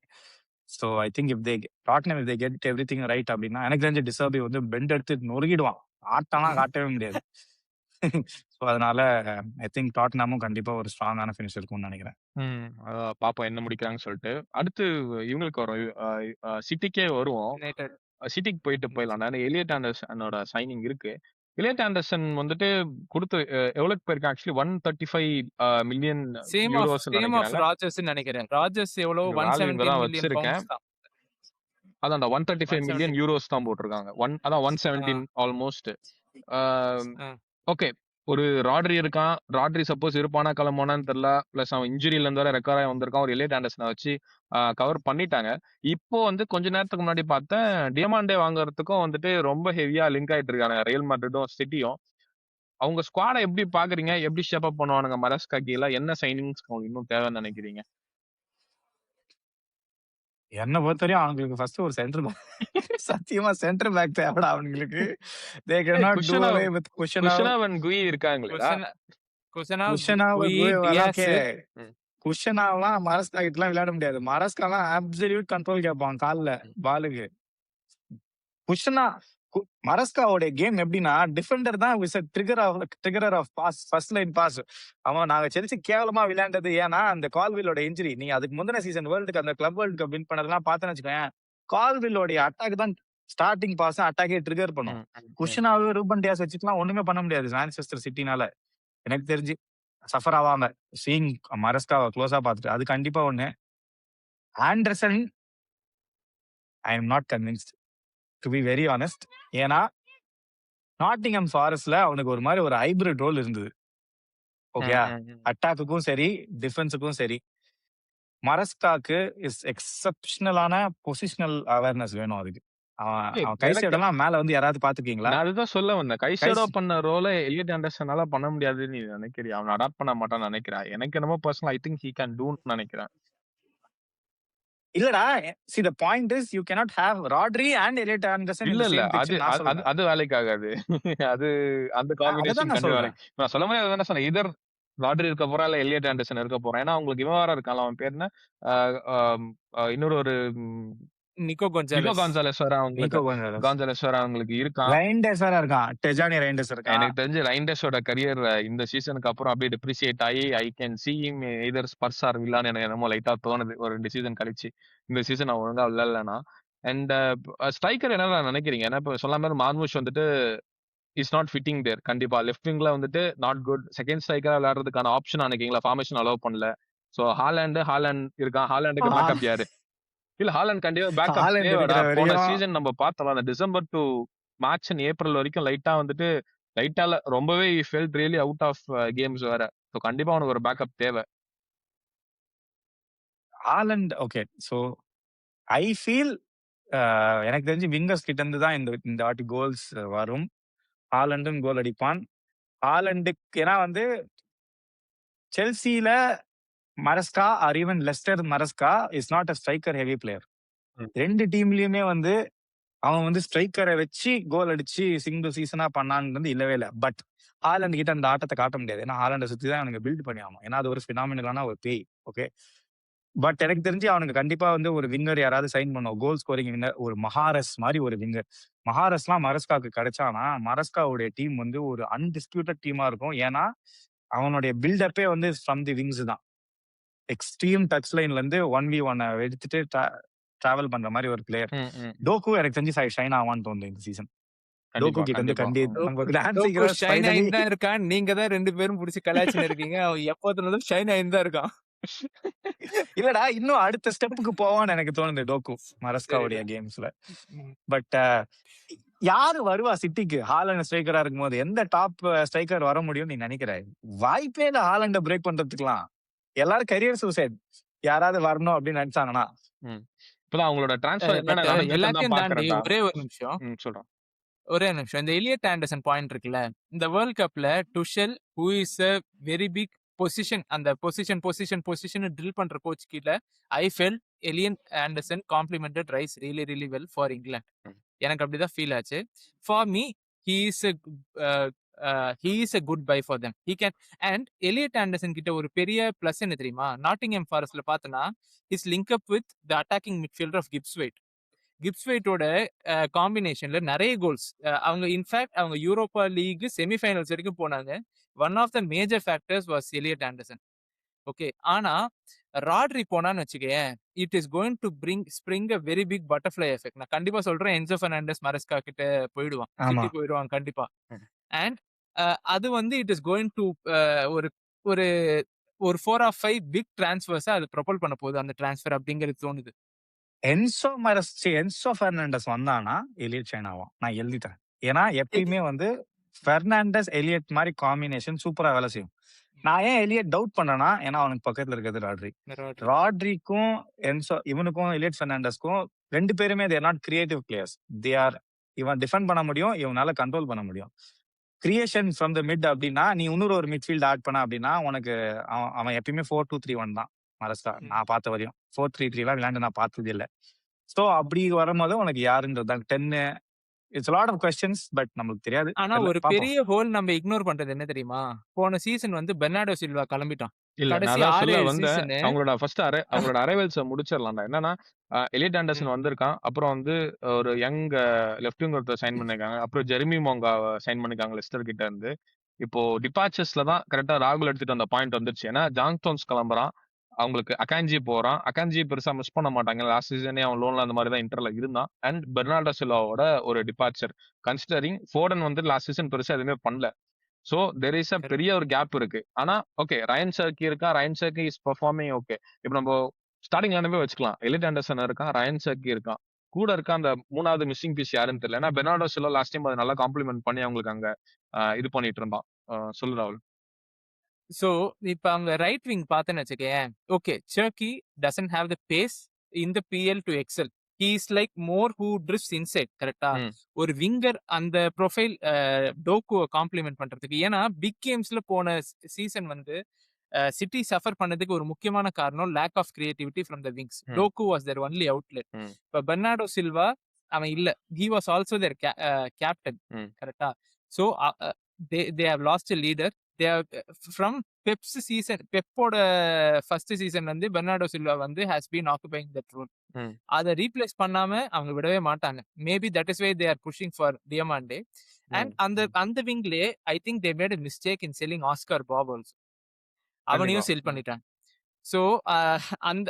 So I think if they Tottenham if they get every thing right அப்படின்னா எனக்கு தெரிஞ்ச டிசர்பி வந்து பெண்ட் எடுத்து நொறுக்கிடுவான். ஆட்டம்லாம் காட்டவே முடியாது. ஸோ அதனால ஐ திங்க் டாட்னாமும் கண்டிப்பா ஒரு ஸ்ட்ராங்கான ஃபினிஷ் இருக்கும்னு நினைக்கிறேன். பாப்போம் என்ன முடிக்கிறாங்கன்னு சொல்லிட்டு. அடுத்து இவங்களுக்கு வரும் சிட்டிக்கே வருவோம். United. சிட்டிக்கு போயிடலாம். நிறைய எலியட் ஆண்டர்சனோட சைனிங் இருக்கு. எலியட் ஆண்டர்சன் வந்துட்டு கொடுத்து எவ்வளவுக்கு போயிருக்கான் actually 135 million same euros of நினைக்கிறேன். ராஜர்ஸ் நினைக்கிறேன். ராஜர்ஸ் எவ்வளவு வேல்யூ 117 தான் மில்லியன் வச்சிருக்கேன். பவுண்ட்ஸ் தான். அதான் அந்த 135 மில்லியன் 117. யூரோஸ் தான் போட்டிருக்காங்க. அதான் 117 ஆல்மோஸ்ட். ஓகே, ஒரு ராட்ரி இருக்கான். ராட்ரி சப்போஸ் இருப்பானா கிளம்புவானான்னு தெரியல. பிளஸ் அவன் இன்ஜுரியில இருந்து வர ரெக்கவர் ஆகி வந்திருக்கான். ஒரு எலியட் ஆண்டர்சனை வச்சு கவர் பண்ணிட்டாங்க. இப்போ வந்து கொஞ்ச நேரத்துக்கு முன்னாடி பார்த்தேன் டியமாண்டே வாங்குறதுக்கும் வந்துட்டு ரொம்ப ஹெவியா லிங்க் ஆயிட்டு இருக்காங்க ரியல் மேட்ரிடும் சிட்டியும். அவங்க ஸ்குவாடை எப்படி பாக்குறீங்க? எப்படி ஷேப் அப் பண்ணுவானுங்க மரஸ்கா கீழ? என்ன சைனிங்ஸ் அவங்களுக்கு இன்னும் தேவைன்னு நினைக்கிறீங்க? என்ன பொறுத்தவரையும் அவங்களுக்கு ஃபர்ஸ்ட் ஒரு சென்டர் பேக் சத்தியமா சென்டர் பேக் தேவைடா அவங்களுக்கு. they cannot do away with குஷனாவ் and Kui இருக்காங்களா? குஷனாவெல்லாம் மரஸ்கா கிட்டலாம் விளையாட முடியாது. மரஸ்காலாம் அப்சல்யூட் கண்ட்ரோல் கேட்பான் கால்ல பாலுக்கு. குஷனா மரஸ்காவோட கேம் எப்படின்னா டிஃபெண்டர் தான் triggerer of pass, first line pass. அவன் நாங்க செல்சி கேவலமா விளையாண்டது ஏன்னா அந்த கால்விலோட இன்ஜுரி. நீங்க அதுக்கு முந்தின சீசன் அந்த கிளப் வேர்ல்டு கப் வின் பண்ணதெல்லாம் பார்த்தேன்னு வச்சுக்கோங்க, கால்விலோடைய அட்டாக் தான் ஸ்டார்டிங் பாஸ் அட்டாக்கே ட்ரிகர் பண்ணும். குஷனாவே ரூபன் டியாஸ் வச்சுக்கலாம் ஒண்ணுமே பண்ண முடியாது மான்செஸ்டர் சிட்டினால எனக்கு தெரிஞ்சு சஃபர் ஆவாம. சீங் மரஸ்காவை க்ளோஸா பார்த்துட்டு அது கண்டிப்பா ஒண்ணு. Anderson I am not convinced to be very honest. ஏன்னா நாட்டிங்ஹாம் ஃபாரஸ்ட்ல அவனுக்கு ஒரு மாதிரி ஒரு ஹைபிரிட் ரோல் இருந்தது. ஓகே, அட்டாக்குக்கும் சரி டிஃபென்ஸுக்கும் சரி. மரஸ்காக்கு இஸ் எக்ஸப்ஷனலான பொசிஷனல் அவேர்னஸ் வேணும். அதுக்கு அவன் கை சைடெல்லாம் மேல வந்து யாராவது பாத்துக்கீங்களா? நான் அதுதான் சொல்ல வந்தேன். கைசைடோ பண்ண ரோல எலியட் ஆண்டர்சனால பண்ண முடியாதுன்னு நீ நினைக்கிறியா? அவன் அடாப்ட் பண்ண மாட்டான்னு நினைக்கிறேன். எனக்கு என்னமோ personal I think he can two நினைக்கிறேன். இல்லடா, see the point is you cannot have Rodri and Elliot Anderson in the இல்ல same pitch. நான் அது சொல்றேன். அது வேலைக்கு ஆகாது. அது அந்த அததான் காம்பினேஷன் நான் கண்டிப்பா சொல்றேன். வேலைக்கு. நான் சொல்ல முடியாது என்ன சொன்னேன். இதர் ராட்ரி இருக்க போறா இல்ல எலியட் ஆண்டர்சன் இருக்க போறான். ஏன்னா உங்களுக்கு இவன் வேற இருக்கான். அவன் பேர் என்ன? இன்னொரு ஒரு நிக்கோ நிக்கோ கொன்சாலஸ். கான்சாலஸ் வேற அவங்களுக்கு நிக்கோ கோன்சாலஸ். கான்சாலஸ் வேற அவங்களுக்கு இருக்கான். ரைண்டர்ஸ் வேற இருக்கான். டெஜானி ரைண்டர்ஸ் இருக்கான். எனக்கு தெரிஞ்சு ரைண்டர்ஸோட கரியர் இந்த சீசனுக்கு அப்புறம் அப்படியே டிப்ரிசியேட் ஆகி I can see him either Spurs or வில்லான்னு எனக்கு என்னமோ லைட்டா தோணுது. ஒரு 2 சீசன் கழிச்சு இந்த சீசன் நான் ஒழுங்கா விளையாடலனா. அண்ட் ஸ்ட்ரைக்கர் என்ன நினைக்கிறீங்க? ஏன்னா இப்போ சொன்ன மாதிரி மார்மூஷ் வந்துட்டு இஸ் நாட் ஃபிட்டிங் தேர். கண்டிப்பா லெஃப்ட் விங்ல வந்துட்டு நாட் குட். செகண்ட் ஸ்ட்ரைக்கரா விளையாடுறதுக்கான ஆப்ஷன் நினைக்கிறீங்களா? ஃபார்மேஷன் அலோவ் பண்ணல. சோ ஹாலண்ட் இருக்கான். ஹாலண்டுக்கு பேக்கப் யாரு? இல்ல ஹாலண்ட் கண்டிப்பா பேக்கப் ஹாலண்ட் தேவைடா. இருக்கிற போன வரையும் சீசன் நம்ம பார்த்தோம் அந்த December to March and April வரைக்கும் லைட்டா வந்துட்டு லைட்டால ரொம்பவே felt really out of games வேற. சோ கண்டிப்பா அவனுக்கு ஒரு பேக்கப் தேவை. Haaland okay. So I feel எனக்கு தெரிஞ்சு விங்கர்ஸ் கிட்ட இருந்து தான் இந்த வாட்டி கோல்ஸ் வரும். ஹாலண்டும் கோல் அடிப்பான். ஹாலண்டுக்கு ஏன்னா வந்து செல்சியில Maresca or even Leicester Maresca is not a striker heavy player. ரெண்டு டீம்லயுமே வந்து அவன் வந்து ஸ்ட்ரைக்கரை வச்சு கோல் அடிச்சு சிங்கிள் சீசனா பண்ணான்னு இல்லவே இல்லை. பட் ஹாலண்ட் கிட்ட அந்த ஆட்டத்தை காட்ட முடியாது. ஏன்னா ஹாலண்டை சுத்தி தான் எனக்கு பில்ட் பண்ணி ஆகும். ஏன்னா அது ஒரு ஃபினாமினலான ஒரு பேய். ஓகே, பட் எனக்கு தெரிஞ்சு அவனுக்கு கண்டிப்பா வந்து ஒரு விங்கர் யாராவது சைன் பண்ணும். கோல் ஸ்கோரிங் வின்னர் ஒரு மஹாரஸ் மாதிரி ஒரு விங்கர். மஹாரஸ்லாம் மரஸ்காக்கு கிடைச்சானா, மரஸ்காவுடைய டீம் வந்து ஒரு அன்டிஸ்பியூட்டட் டீமா இருக்கும். ஏன்னா, அவனுடைய பில்டப்பே வந்து ஃப்ரம் தி விங்ஸ் தான். எக்ஸ்ட்ரீம் டச் லைன்ல இருந்து 1v1 எடுத்துட்டு டிராவல் பண்ற மாதிரி ஒரு பிளேயர். ம், ம். டோக்கு எனக்கு தெரிஞ்சு ஷைன் ஆவான்னு தோணுது இந்த சீசன். டோக்கு கண்டிப்பா, கிட்ட இருந்து கண்டிப்பா. நம்ம டோக்கு டான்சிங் ஷைன் ஸ்பைடலி ஆயின்னு தான் இருக்கான். நீங்க தான் 2 பேரும் புடிச்சு கலாய்ச்சின்னு இருக்கீங்க. அவன் எப்போதுலருந்தும் ஷைன் ஆயின்னு தான் இருக்கான். இல்லடா இன்னும் அடுத்த ஸ்டெப்புக்கு போவான்னு எனக்கு தோணுது டோக்கு மரஸ்காவுடைய சரிடா. கேம்ஸ்ல. ம். பட் யாரு வருவா சிட்டிக்கு ஹாலண்ட் ஸ்ட்ரைக்கரா இருக்கும்போது? எந்த டாப் ஸ்ட்ரைக்கர் வர முடியும்னு நீ நினைக்கிற? வாய்ப்பே இல்ல ஹாலண்ட பிரேக் பண்றதுக்குலாம். எல்லாரும் கரியர் சூசைட். யாராவது வரணும் அப்படின்னு நினைச்சாங்கன்னா. ம். இப்பதான் அவங்களோட ட்ரான்ஸ்ஃபர் என்னென்ன பட் நடந்திருக்குன்னு தான் எல்லாத்தையும் தாண்டி பார்க்கிறேன்டா. ஒரே ஒரு நிமிஷம். சொல்றேன். ஒரே நிமிஷம். இந்த எலியட் ஆண்டர்சன் பாயிண்ட் இருக்குல்ல. இந்த வேர்ல்ட் கப்ல Tuchel who is a very big position அந்த பொசிஷன் ட்ரில் பண்ற கோச் கீழ I felt Elliot Anderson complemented Rice really really well for England. ம். எனக்கு அப்படிதான் ஃபீல் ஆச்சு. For me he is he is a good buy for them. He can and Elliot Anderson கிட்ட ஒரு பெரிய plus என்ன தெரியுமா? நாட்டிங்ஹாம் ஃபாரஸ்ட்ல பார்த்தனா his link up with the attacking midfielder of Gibbs White. கிப்ஸ்வைட்டோட காம்பினேஷன்ல நிறைய கோல்ஸ். அவங்க இன்ஃபேக்ட் அவங்க யூரோப்பா லீக் செமிஃபைனல்ஸ் வரைக்கும் போனாங்க. One of the major factors was Elliot Anderson. Okay. ஆனா ராட்ரி போனான்னு வச்சுக்கேன், it is going to spring a very big butterfly effect. நான் கண்டிப்பா சொல்றேன் என்சோ பெர்னாண்டஸ் மரஸ்கா கிட்ட போயிடுவான். ஆமா. சிட்டி போயிடுவான் கண்டிப்பா. ம். அண்ட் அது வந்து இட் இஸ் கோயிங் டு ஒரு ஒரு ஒரு 4 ஆர் 5 பிக் டிரான்ஸ்ஃபர்ஸ அது ப்ரொபல் பண்ண போகுது அந்த டிரான்ஸ்ஃபர் அப்படிங்கிறது தோணுது. என்சோ பெர்னாண்டஸ் வந்தானா எலியட் ஷைன் ஆவான். நான் எழுதிட்டேன். ஏன்னா எப்பயுமே வந்து பெர்னாண்டஸ் எலியட் மாதிரி காம்பினேஷன் சூப்பரா வேலை செய்யும். நான் ஏன் எலியட் டவுட் பண்றேன்னா, ஏன்னா அவனுக்கு பக்கத்துல இருக்கிறது ராட்ரி. ராட்ரி. ராட்ரிக்கும் இவனுக்கும் எலியட் பெர்னாண்டஸ்க்கும் 2 பேருமே தேர் நாட் கிரியேட்டிவ் பிளேயர்ஸ். இவன் டிஃபெண்ட் பண்ண முடியும், இவனால கண்ட்ரோல் பண்ண முடியும். கிரியேஷன் ஃப்ரம் த மிட் அப்படின்னா நீ இன்னொரு ஒரு மிட்ஃபீல்ட் ஆட் பண்ண அப்படின்னா உனக்கு அவன் எப்பயுமே 4-2-3-1 தான் மரஸ்டா. நான் பார்த்த வரையும் 4-3-3 விளையாண்டு நான் பார்த்தது இல்லை. ஸோ அப்படி வரும்போது உனக்கு யாருன்றது தான் 10 it's lot of questions but நமக்கு தெரியாது. ஆனா ஒரு பெரிய ஹோல் நம்ம இக்னோர் பண்றது என்ன தெரியுமா? போன சீசன் வந்து பெர்னார்டோ சில்வா கிளம்பிட்டான். இல்ல நான் கடைசி அதான் 6, சொல்ல 7 வந்தேன். சீசனு அவங்களோட ஃபர்ஸ்ட் அவங்களோட அரைவல்ஸ முடிச்சிடலாம்டா. என்னன்னா எலியட் ஆண்டர்சன் வந்திருக்கான். அப்புறம் வந்து ஒரு யங் லெஃப்ட் விங் ஒருத்தர் சைன் பண்ணிருக்காங்க. அப்புறம் ஜெர்மி மோங்கா சைன் பண்ணிருக்காங்க லெஸ்டர் கிட்ட இருந்து. இப்போ டிபார்ச்சர்ஸ்ல தான் கரெக்டா ராகுல் எடுத்துட்டு அந்த பாயிண்ட் வந்துருச்சு. ஏன்னா ஜான் ஸ்டோன்ஸ் கிளம்புறான். அவங்களுக்கு அகான்ஜி போறான். அகான்ஜி பெருசா மிஸ் பண்ண மாட்டாங்க. லாஸ்ட் சீசனே அவன் லோன்ல அந்த மாதிரி தான் இன்டர்ல இருந்தான். அண்ட் பெர்னார்டோ சில்வாவோட ஒரு டிபார்ச்சர். கன்சிடரிங் ஃபோர்டன் வந்து லாஸ்ட் சீசன் பெருசா எதுவுமே பண்ணல. சோ தெர் இஸ் அ பெரிய ஒரு கேப் இருக்கு. ஆனா ஓகே ரயன் சர்க்கி இருக்கான். Ryan Cherki is performing okay. இப்போ நம்ம ஸ்டார்டிங் லைனப்பே வச்சுக்கலாம். எலியட் ஆண்டர்சன் இருக்கான். ரயன் சர்க்கி இருக்கான். கூட இருக்க அந்த 3வது மிஸ்ஸிங் பீஸ் யாருன்னு தெரியல. ஏன்னா பெர்னார்டோ சில்வா லாஸ்ட் டைம் அது நல்லா காம்ப்ளிமெண்ட் பண்ணி அவங்களுக்கு அங்க இது பண்ணிட்டு இருந்தான். சொல்லு ராகுல். சோ இப்ப அவங்க ரைட் விங் பார்த்தேன்னு வச்சுக்கேன். Okay Cherki doesn't have the pace in the PL to excel. He is like more who drifts inside. கரெக்டா? ம். ஒரு விங்கர் அந்த ப்ரொஃபைல் டோக்குவை காம்ப்ளிமெண்ட் பண்றதுக்கு. ஏன்னா பிக் கேம்ஸ்ல போன சீசன் வந்து சிட்டி சஃபர் பண்ணதுக்கு ஒரு முக்கியமான காரணம் lack of creativity from the wings. ம். Doku was their only outlet. ம். இப்ப பெர்னார்டோ சில்வா அவன் இல்ல. He was also their captain. ம். கரெக்டா? So they have lost a leader. They have from Pep's season பெப்போட ஃபர்ஸ்ட் சீசன் வந்து Bernardo Silva வந்து has been occupying that role. ம். அதை ரீப்ளேஸ் பண்ணாம அவங்க விடவே மாட்டாங்க. Maybe that is why they are pushing for Diomande. And அந்த விங்லயே I think they made a mistake in selling Oscar Bobb also. அவனையும் செல் பண்ணிட்டாங்க. ஸோ அந்த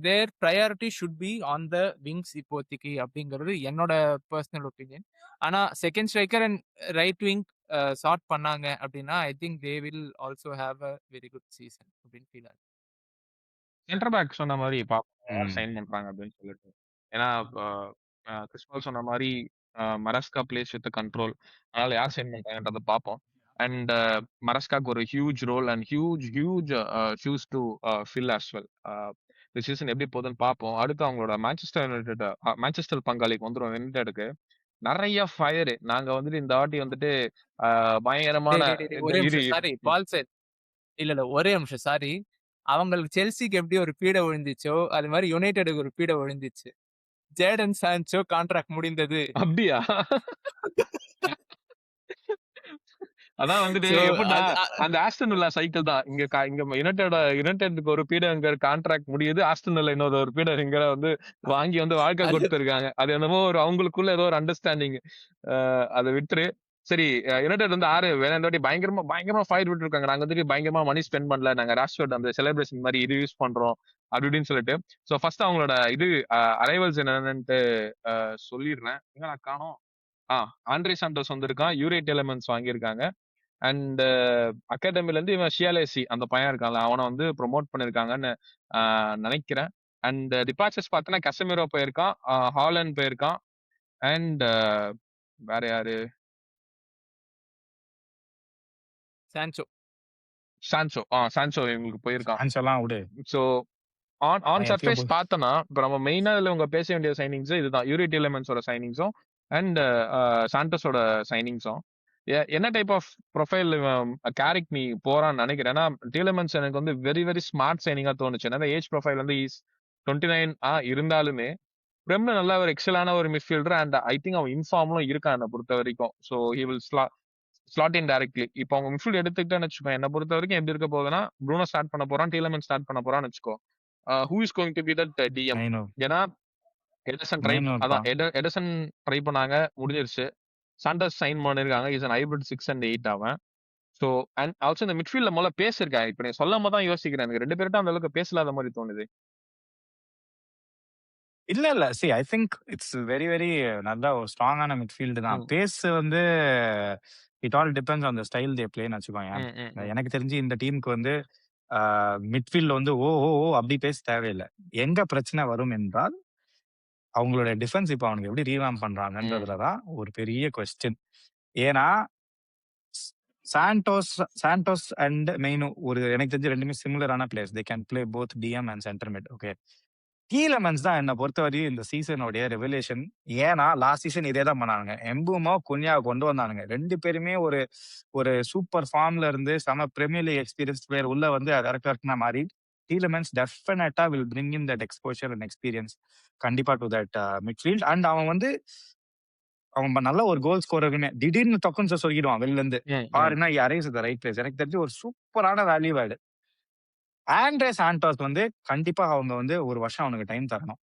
their priority should be on the wings இப்போதைக்கு அப்படிங்கிறது என்னோட பர்சனல் ஒப்பீனியன். ஆனா second striker and right wing start பண்ணாங்க அப்படின்னா I think they will also have a very good season அப்படின்னு ஃபீல் ஆகுது. சென்டர் பேக் சொன்ன மாதிரி பாப்போம் யார் ம். சைன் பண்றாங்க அப்படின்னு சொல்லிட்டு. ஏன்னா கிறிஸ்பால் சொன்ன மாதிரி மரஸ்கா பிளேஸ் வித் கண்ட்ரோல். அதனால யார் சைன் பண்றாங்கன்றத பார்ப்போம். அண்ட் மரஸ்காக்கு ஒரு huge role and huge shoes to fill as well. இந்த சீசன் எப்படி போகுதுன்னு பார்ப்போம். அடுத்து அவங்களோட மான்செஸ்டர் பங்காளிக்கு வந்துடும் யுனைடெடுக்கு. நிறைய ஃபயர். நாங்க வந்துட்டு இந்த வாட்டி வந்துட்டு பயங்கரமான ஒரே நிமிஷம் சாரி பால் சார். இல்ல ஒரே நிமிஷம் சாரி. அவங்களுக்கு செல்சிக்கு எப்படி ஒரு பீடை விழுந்துச்சோ அது மாதிரி யுனைடெடுக்கு ஒரு பீடை விழுந்துச்சு. ஜேடன் சான்சோ கான்ட்ராக்ட் முடிந்தது. அப்படியா? அதான் வந்துட்டு சோ எப்படின்னா அது அந்த ஆஸ்டன் வில்லா சைக்கிள் தான். இங்க யுனைடெடுக்கு ஒரு பீடர் கான்ட்ராக்ட் முடியுது. ஆஸ்டன் வில்லா இன்னொரு ஒரு பீடர் இங்க வந்து வாங்கி வந்து வாழ்க்கை அது கொடுத்திருக்காங்க. அது என்னமோ ஒரு அவங்களுக்குள்ள ஏதோ ஒரு அண்டர்ஸ்டாண்டிங். அத விட்டுரு. சரி, யுனைடெட் வந்து 6 இந்த வாட்டி பயங்கரமா பயங்கரமா ஃபயர் விட்டுருக்காங்க. நாங்க வந்துட்டு பயங்கரமா மணி ஸ்பெண்ட் பண்ணல. நாங்க ராஷ்வர்ட் அந்த செலிப்ரேஷன் மாதிரி இது யூஸ் பண்றோம். அப்படி இப்படின்னு சொல்லிட்டு. சோ ஃபர்ஸ்ட் அவங்களோட இது அரைவல்ஸ் என்னன்னுட்டு சொல்லிடுறேன். எங்க நான் காணோம். ஆண்ட்ரே சாண்டோஸ் வந்திருக்கான். யூரேட் எலிமெண்ட்ஸ் வாங்கியிருக்காங்க. அண்ட் அகாடமில இருந்து இவன் ஷியாலேசி அந்த பையன் இருக்கான்ல, அவனை வந்து ப்ரொமோட் பண்ணிருக்காங்கன்னு நினைக்கிறேன். அண்ட் டிபார்ச்சர்ஸ் பார்த்தோன்னா கசமிரோ போயிருக்கான், ஹாலண்ட் போயிருக்கான். அண்ட் வேற யாரு? Sancho Sancho. சான்சோ இவங்களுக்கு போயிருக்கான். சான்செல்லாம் விடு, ஸோ ஆன் எப்பயோ சர்ஃபேஸ் பார்த்தோன்னா இப்போ நம்ம மெயினா இதுல உங்க பேச வேண்டிய சைனிங்ஸ் இதுதான். யூரிட் எலிமெண்ட்ஸோட சைனிங்ஸும் அண்ட் சாண்டோஸோட சைனிங்ஸும். என்ன டைப் ஆஃப் ப்ரொஃபைல் கேரிக் நீ போறான்னு நினைக்கிறேன். ஏன்னா டீலமெண்ட்ஸ் எனக்கு வந்து வெரி வெரி ஸ்மார்ட் சைனிங்கா தோணுச்சு. ஏன்னா ஏஜ் ப்ரொஃபைல் வந்து இஸ் 29 இருந்தாலுமே பிரம்ல நல்ல ஒரு எக்ஸலான ஒரு மிட்ஃபீல்டர். அண்ட் ஐ திங்க் அவன் இன்ஃபார்ம்லும் இருக்கான் என்னை பொறுத்த வரைக்கும். So he will slot in directly. இப்போ அவங்க மிட்ஃபீல்ட் எடுத்துக்கிட்டேன்னு வச்சுக்கோ, என்னை பொறுத்த வரைக்கும் எப்படி இருக்க போகுதுன்னா ப்ரூனோ ஸ்டார்ட் பண்ண போறான், டீலமெண்ட் ஸ்டார்ட் பண்ண போறான்னு வச்சுக்கோ. Who is going to be that DM? Mainoo ஏன்னா எடர்சன் ட்ரை மைனோ அதான் இருப்பான். எடர்சன் ட்ரை பண்ணாங்க, முடிஞ்சிருச்சு. சாண்டர்ஸ் சைன் பண்ணிருக்காங்க. இஸ் அன் ஹைபிரிட் 6 and 8 அவன். ஸோ அண்ட் ஆல்சோ இந்த மிட்ஃபீல்ட்ல முதல்ல பேசிருக்காங்க. இப்போ நீ சொல்லாம தான் யோசிக்கிறேன். எனக்கு 2 பேர்ட்ட அந்த அளவுக்கு பேசலாத மாதிரி தோணுது. இல்ல see I think it's very very நல்ல ஒரு ஸ்ட்ராங்கான மிட்ஃபீல்டு தான். ம், பேஸ் வந்து it all depends on the style they பிளேன்னு வச்சுக்கோங்க. ம், ம், ம், எனக்கு தெரிஞ்சு இந்த டீமுக்கு வந்து மிட்ஃபீல்ட்ல வந்து ஓ ஓ ஓ அப்படி பேச தேவையில்லை. எங்க பிரச்சனை வரும் என்றால் அவங்களோட டிஃபென்ஸ் இப்போ அவனுக்கு எப்படி ரீவாம் ம், பண்றாங்கன்றதுல தான் ஒரு பெரிய கொஸ்டின். ஏன்னா சாண்டோஸ் சாண்டோஸ் அண்ட் மெயினோ ஒரு எனக்கு தெரிஞ்சு ரெண்டுமே சிமிலரான players. They can play both DM and centre mid. Okay, Tielemans தான் என்ன பொறுத்தவரையும் இந்த சீசனுடைய ரெவலேஷன். ஏன்னா லாஸ்ட் சீசன் இதே தான் பண்ணானுங்க. எம்புமோ குன்யாவை கொண்டு வந்தானுங்க. ரெண்டு பேருமே ஒரு ஒரு சூப்பர் ஃபார்ம்ல இருந்து செம பிரீமியர் லீக் எக்ஸ்பீரியன்ஸ் பிளேயர் உள்ள வந்து கரெக்டா மாறி டீலமெண்ட்ஸ் டெஃபினட்டா will bring in that exposure and experience கண்டிப்பா டு தட் மிட்ஃபீல்ட். அண்ட் அவன் வந்து அவன் நல்ல ஒரு கோல் ஸ்கோரருமே திடீர்னு டக்குன்னு சொல்லிடுவான் வெளில இருந்து ம், ம், பாருன்னா அரேஸ் த ரைட் பிளேஸ். எனக்கு தெரிஞ்சு ஒரு சூப்பரான வேல்யூ ஆடு. ஆண்ட்ரே சாண்டோஸ் வந்து கண்டிப்பா அவங்க வந்து ஒரு வருஷம் அவனுக்கு டைம் தரணும்.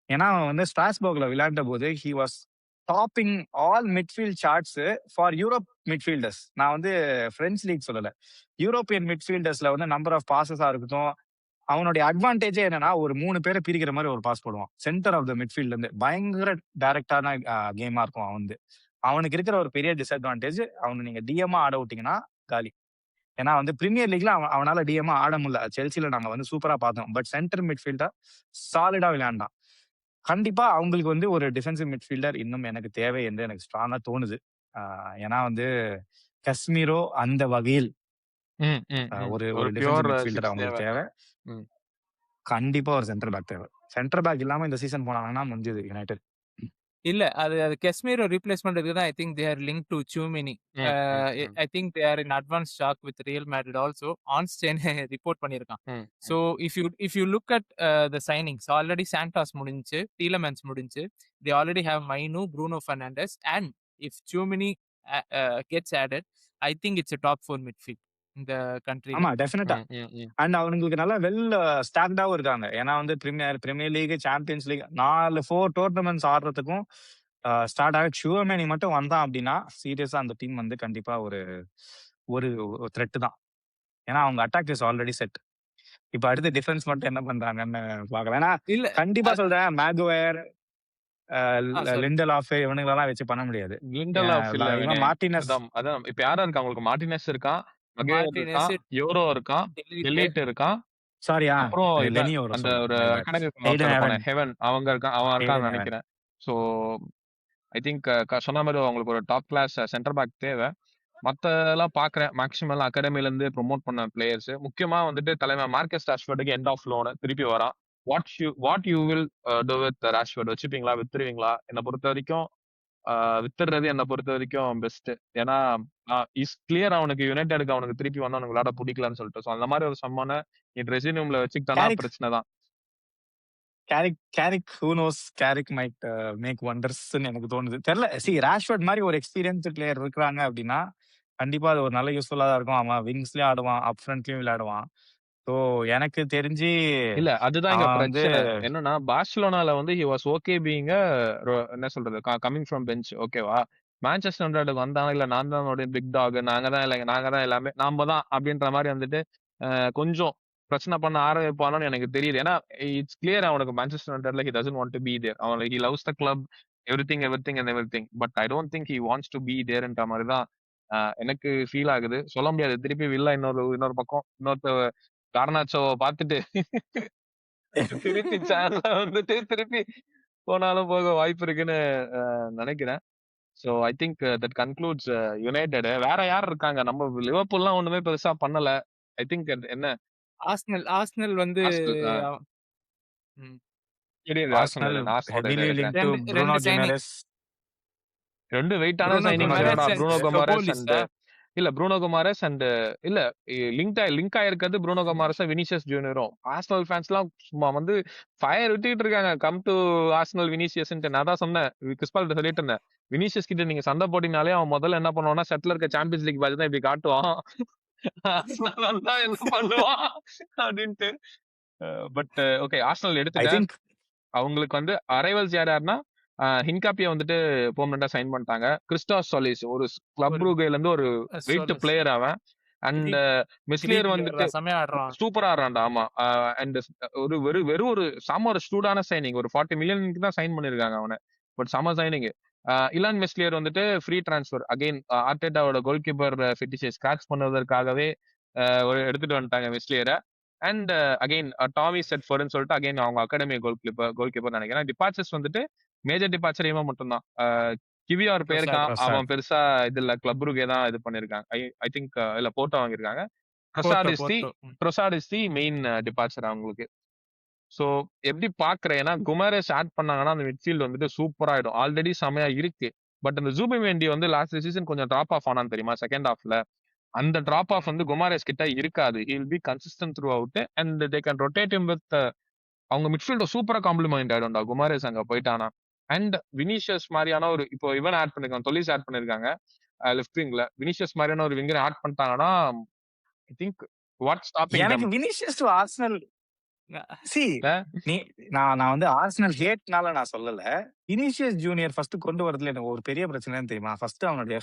ஏன்னா அவன் வந்து ஸ்ட்ராஸ்பர்க்ல விளையாண்ட போது he was topping all midfield charts for Europe midfielders. நான் வந்து பிரெஞ்ச் லீக் சொல்லல, யூரோப்பியன் மிட்ஃபீல்டர்ஸ்ல வந்து நம்பர் ஆஃப் பாசஸா இருக்கட்டும். அவனுடைய அட்வான்டேஜே என்னன்னா ஒரு 3 பேரை பிரிக்கிற மாதிரி ஒரு பாஸ் போடுவான் சென்டர் ஆஃப் த மிட்ஃபீல்ட்ல இருந்து. பயங்கர டைரக்டான கேமா இருக்கும். அவன் வந்து அவனுக்கு இருக்கிற ஒரு பெரிய டிஸ்அட்வான்டேஜ், அவனை நீங்க டிஎம்மா ஆட விட்டீங்கன்னா காலி. ஏன்னா வந்து பிரீமியர் லீக்ல அவனால டிஎம்மா ஆட முடியல. செல்சியில நாங்க வந்து சூப்பரா பார்த்தோம். பட் சென்டர் மிட்ஃபீல்டா சாலிடா விளையாண்டான். கண்டிப்பா அவங்களுக்கு வந்து ஒரு டிஃபென்சிவ் மிட்ஃபீல்டர் இன்னும் எனக்கு தேவை என்று எனக்கு ஸ்ட்ராங்கா தோணுது. ஏன்னா வந்து கஸ்மீரோ அந்த வகையில் ம், ம், ம். ஒரு ஒரு டிஃபென்சிவ் பியூர் மிட்ஃபீல்டர் 6 அவங்களுக்கு தேவை. தேவை. ம். கண்டிப்பா ஒரு சென்டர் பேக் தேவை. சென்டர் பேக் இல்லாம இந்த சீசன் போனாங்கன்னா முடிஞ்சது யுனைடெட். இல்ல. அது கெஸ்மீரோ ரீப்ளேஸ் பண்றதுக்கு தான் I think they are link to Tchouameni. Hmm, hmm, hmm, I think they are in advance talk with Real Madrid also. Ornstein report பண்ணியிருக்கான். Hmm, so hmm, if you look at the signings already Santos முடிஞ்சுச்சு, Tielemans முடிஞ்சுச்சு. They already have Mainoo, Bruno Fernandes and if Tchouameni gets added, I think it's a top 4 midfield இந்த கண்ட்ரில. ஆமா டெஃபினட்டா. ம், hmm, ம். And அவங்களுக்கு நல்லா வெல் ஸ்டாக்டாவும் இருக்காங்க. ஏன்னா வந்து Premier League, Champions League 4 tournaments ஆடுறதுக்கும் ஸ்டார்ட் ஆக ஷுவர்மேனி மட்டும் வந்தான் அப்படின்னா சீரியஸா அந்த டீம் வந்து கண்டிப்பா ஒரு ஒரு த்ரெட் தான். ஏன்னா அவங்க அட்டாக் இஸ் ஆல்ரெடி செட். இப்ப அடுத்து டிஃபென்ஸ் மட்டும் என்ன பண்றாங்கன்னு பார்க்கலாம். ஏன்னா இல்ல கண்டிப்பா சொல்றேன், மேகுவேர், sorry. லிண்டலாஃப் இவனுங்களெல்லாம் வச்சு பண்ண முடியாது. லிண்டலாஃப் இல்ல இவன் வினய். மார்டினஸ். அதான் இப்ப யாரா இருக்கா உங்களுக்கு? மார்டினஸ் இருக்கான், மகேயர் இருக்கான், மார்டினெஸ், யோரோ இருக்கான், டெலிட், எலிட் இருக்கான். சாரியா அப்புறம் இவன் லெனியோ அந்த சொல்றேன். ஒரு My bad. அகாடமி எய்டன் ஒருத்தன் ஹெவன், இருப்பானே, ஹெவன் அவன் இருக்கான்னு எய்டன் ஹெவன். நினைக்கிறேன். ஸோ ஐ திங்க் சொன்ன மாதிரி அவங்களுக்கு ஒரு டாப் கிளாஸ் சென்டர் பேக் தேவை. மத்ததெல்லாம் பாக்குறேன், மேக்ஸிமம் எல்லாம் அகாடமில இருந்து ப்ரொமோட் பண்ண பிளேயர்ஸ். முக்கியமா வந்துட்டு தலைவர் மார்க்கஸ் ராஷ்வர்டுக்கு எண்ட் ஆஃப் லோன் திருப்பி வரான். What you will do with Rashford? வச்சுப்பீங்களா, வித்துருவீங்களா? என்னை பொறுத்த வரைக்கும் வித்துடுறது என்னை பொறுத்த வரைக்கும் பெஸ்ட். ஏன்னா இஸ் கிளியர் அவனுக்கு யுனைடெடுக்கு அவனுக்கு திருப்பி வந்து அவனுக்கு விளையாட பிடிக்கலன்னு சொல்லிட்டு. ஸோ அந்த மாதிரி ஒரு சம்மனை நீ ரெசினியூம்ல வச்சுக்கிட்டனா கேரிக் பிரச்சனை தான். Carrick who knows, Carrick might make வண்டர்ஸ்ன்னு எனக்கு தோணுது. தெரியல. சி ராஷ்வர்ட் மாதிரி ஒரு எக்ஸ்பீரியன்ஸ் பிளேயர் இருக்கிறாங்க அப்படின்னா கண்டிப்பா அது ஒரு நல்ல யூஸ்ஃபுல்லா தான் இருக்கும். அவன் விங்ஸ்லயும் ஆடுவான், அப் ஃப்ரண்ட்லயும் விளையாடுவான். ஸோ எனக்கு தெரிஞ்சு இல்ல அதுதான் இங்க அவன் வந்து பிரச்சனை. என்னன்னா பார்சிலோனால வந்து ஹி வாஸ் ஓகே பீயிங் என்ன சொல்றது கமிங் ஃப்ரம் பெஞ்ச் ஓகேவா. மான்செஸ்டர் யுனைட்டடுக்கு வந்தாங்க இல்ல நான் தான் அவனுடைய பிக் டாக் நாங்க தான் எல்லாமே நாம தான் அப்படின்ற மாதிரி வந்துட்டு கொஞ்சம் பிரச்சனை பண்ண ஆரம்பிப்பானு எனக்கு தெரியுது. ஏன்னா இட்ஸ் கிளியர் அவனுக்கு மான்செஸ்டர் யுனைட்டட்ல he doesn't want to be there. அவனுக்கு he loves the club everything. But I don't think he wants to be தேர்ன்ற மாதிரி தான் எனக்கு ஃபீல் ஆகுது. சொல்ல முடியாது. திருப்பி வில்ல இன்னொரு பக்கம் கார்னாச்சோவை பார்த்துட்டு திருப்பி சேனல்ல வந்துட்டு திருப்பி போனாலும் போக வாய்ப்பு இருக்குன்னு நினைக்கிறேன். So I think that concludes United. வேற யார் இருக்காங்க? நம்ம லிவர்பூல்லாம் ஒண்ணுமே பெருசா பண்ணல. ஐ திங்க் என்ன ஆர்சனல் வந்து ஆர்சனல் அவ- ம். தெரியுது. ஆர்சனல் ஆர்சனல் நான் ஆர்சனோட ஹெவிலி இருக்கேன். லிங்க் டு ரெண்டு ப்ரூனோ ரெண்டு சைனிங் கிமெரஸ். ரெண்டு வெயிட்டான ப்ரூனோ சைனிங்ஸ் ப்ரூனோ குமாரஸ் என்னடா கிமெரஸ். அண்ட் ப்ரூனோ குமாரஸ் அண்ட் ஃபெபோலிஸா இல்ல ப்ரூனோ குமாரஸ் அண்ட் இல்ல லிங்க் ஆயிருக்கிறது ப்ரூனோ குமாரஸும் வினிசியஸ் ஜூனியரும். ஆர்சனல் ஃபேன்ஸ்லாம் சும்மா வந்து ஃபயர் விட்டுட்டு இருக்காங்க. Come to Arsenal Vinicius. நான் தான் சொன்னேன் கிறிஸ்பால் சொல்லிட்டு இருந்தேன். வினிசியஸ் கிட்ட நீங்க சண்டை போட்டினாலே அவன் முதல்ல என்ன பண்ணுவான்னா செட்டில் இருக்க சாம்பியன்ஸ் லீக் பேட்ச் தான் இப்படி காட்டுவான். ஆர்சனல் வந்தா என்ன பண்ணுவான் அப்படின்ட்டு. பட் ஓகே ஆர்சனல் ஐ எடுத்துட்டேன். திங்க் அவங்களுக்கு வந்து அரைவல்ஸ் யாருன்னா ஹின்காப்பியை வந்துட்டு பெர்மனண்டா சைன் பண்ணிட்டாங்க. கிறிஸ்டாஸ் சொலிஸ் ஒரு கிளப் ஒரு ரூகைல இருந்து ஒரு வெயிட் சொல்லு பிளேயர் அவன். அண்ட் கிரீக் மிஸ்லியர் வந்துட்டு பிளேயர் செமையா ஆடுறான். சூப்பரா ஆடுறான்டா. ஆமா. அண்ட் வெறும் ஒரு செம ஒரு ஸ்டூடான சைனிங். ஒரு 40 மில்லியனுக்கு தான் சைன் பண்ணிருக்காங்க அவனை. பட் செம சைனிங். இலான் மிஸ்லியர் வந்துட்டு ஃப்ரீ டிரான்ஸ்ஃபர். அகைன் ஆர்டெட்டாவோட கோல் கீப்பர் ஃபெட்டிஷை ஸ்கிராச் பண்ணுவதற்காகவே எடுத்துட்டு வந்துட்டாங்க மிஸ்லியரை. அண்ட் அகைன் டாமி செட்ஃபோர்டுன்னு சொல்லிட்டு அகைன் அவங்க அகாடமி கோல் கீப்பர் நினைக்கிறேன். டிபார்ச்சர்ஸ் வந்துட்டு மேஜர் டிபார்ச்சர் இவன் மட்டும்தான். கிவியார் பேருக்கான் அவன் ட்ரொசார்ட். பெருசா இது இல்ல. கிளப் ரூகே தான் இது பண்ணிருக்காங்க. ஐ திங்க் இல்ல போட்டோ வாங்கியிருக்காங்க. ட்ரொசார்ட் Porto is the main departure அவங்களுக்கு. சோ எப்படி பாக்குறேன் ஏன்னா குமாரஸ் ஆட் பண்ணாங்கன்னா அந்த மிட்ஃபீல்ட் வந்துட்டு சூப்பரா ஆயிடும். ஆல்ரெடி செமையா இருக்கு. பட் அந்த ஜூபிமெண்டி வந்து லாஸ்ட் சீசன் கொஞ்சம் டிராப் ஆஃப் ஆனான்னு தெரியுமா செகண்ட் ஹாஃப்ல. அந்த டிராப் ஆஃப் வந்து குமாரஸ் கிட்ட இருக்காது. He'll be consistent through out and they can rotate him with அவங்க மிட்ஃபீல்ட சூப்பரா காம்ப்ளிமெண்ட் ஆயிடும்டா குமாரஸ் அங்க போயிட்டானா. அண்ட் வினிஷியஸ் மாதிரியான ஒரு இப்போ இவன் ஆட் பண்ணிருக்காங்க தொலிஸ் ஆட் பண்ணிருக்காங்க லெஃப்ட் விங்ல. வினிஷியஸ் மாதிரியான ஒரு விங்கர் ஆட் பண்ணிட்டாங்கன்னா ஐ திங்க் வாட் ஸ்டாப்பிங் எனக்கு தம் வினிஷியஸ் டு ஆர்சனல் சி நீ நான் வந்து ஆர்சனல் ஹேட்னால நான் சொல்லல. வினிஷியஸ் ஜூனியர் ஃபர்ஸ்ட் கொண்டு வரதுல எனக்கு ஒரு பெரிய பிரச்சனை தெரியுமா? ஃபர்ஸ்ட் அவனுடைய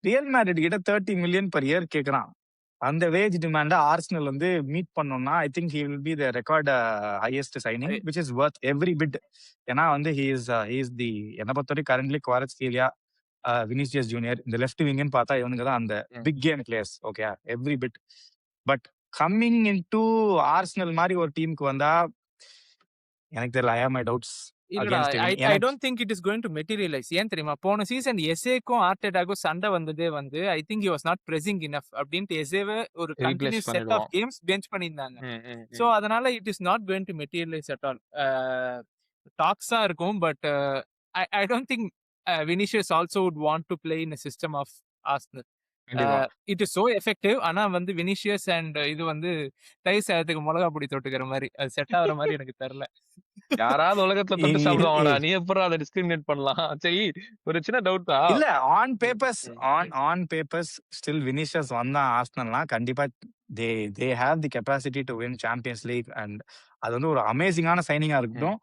ரியல் மேட்ரிட் கிட்ட 30 மில்லியன் per year கேக்குறான். அந்த வேஜ் டிமாண்ட ஆர்சனல் வந்து மீட் பண்ணோம்னா I think he will be the record highest signing which is worth every bit. ஏன்னா வந்து ஹி இஸ் தி என்ன பொறுத்தவரைக்கும் கரண்ட்லி குவாரட்ஸ்கேலியா வினிஷியஸ் ஜூனியர் இந்த லெஃப்ட் விங்னு பார்த்தா இவனுங்க தான் அந்த big game players. Okay every bit. But coming in to Arsenal மாதிரி ஒரு டீமுக்கு வந்தா எனக்கு தெரியல. ஐ ஹேவ் மை டவுட்ஸ் இல்லடா against I don't think it is going to materialise. ஏன் தெரியுமா போன சீசன் எஸ்ஏக்கும் ஆர்டெட்டாக்கும் சண்டை வந்ததே வந்து I think he was not pressing enough அப்படின்ட்டு எஸ்ஏவை ஒரு Replace கண்டினியூஸ் செட் ஆஃப் பண்ணிடுவான். கேம்ஸ் பெஞ்ச் பண்ணியிருந்தாங்க. So hmm. அதனால it is not going to materialise at all. டாக்ஸா இருக்கும் but I don't think Vinicius also would want to play in system of Arsenal. கண்டிப்பா. It is so effective. ஆனா வந்து Vinicius and இது வந்து தயிர் சாதத்துக்கு மிளகா பொடி தொட்டுக்கிற மாதிரி அது செட் ஆகுற மாதிரி எனக்கு தெரியல. யாராவது உலகத்துல தொட்டு சாப்பிடுவாங்கடா. நீ எப்பறம் அதை டிஸ்கிரிமினேட் பண்ணலாம்? சரி ஒரு சின்ன டவுட்டா இல்ல ஆன் பேப்பர்ஸ் ஸ்டில் வினிஷியஸ் வந்தா ஆர்சனல்னா கண்டிப்பா they have the capacity to win Champions League and அது வந்து ஒரு அமேசிங்கான சைனிங்கா இருக்கட்டும்.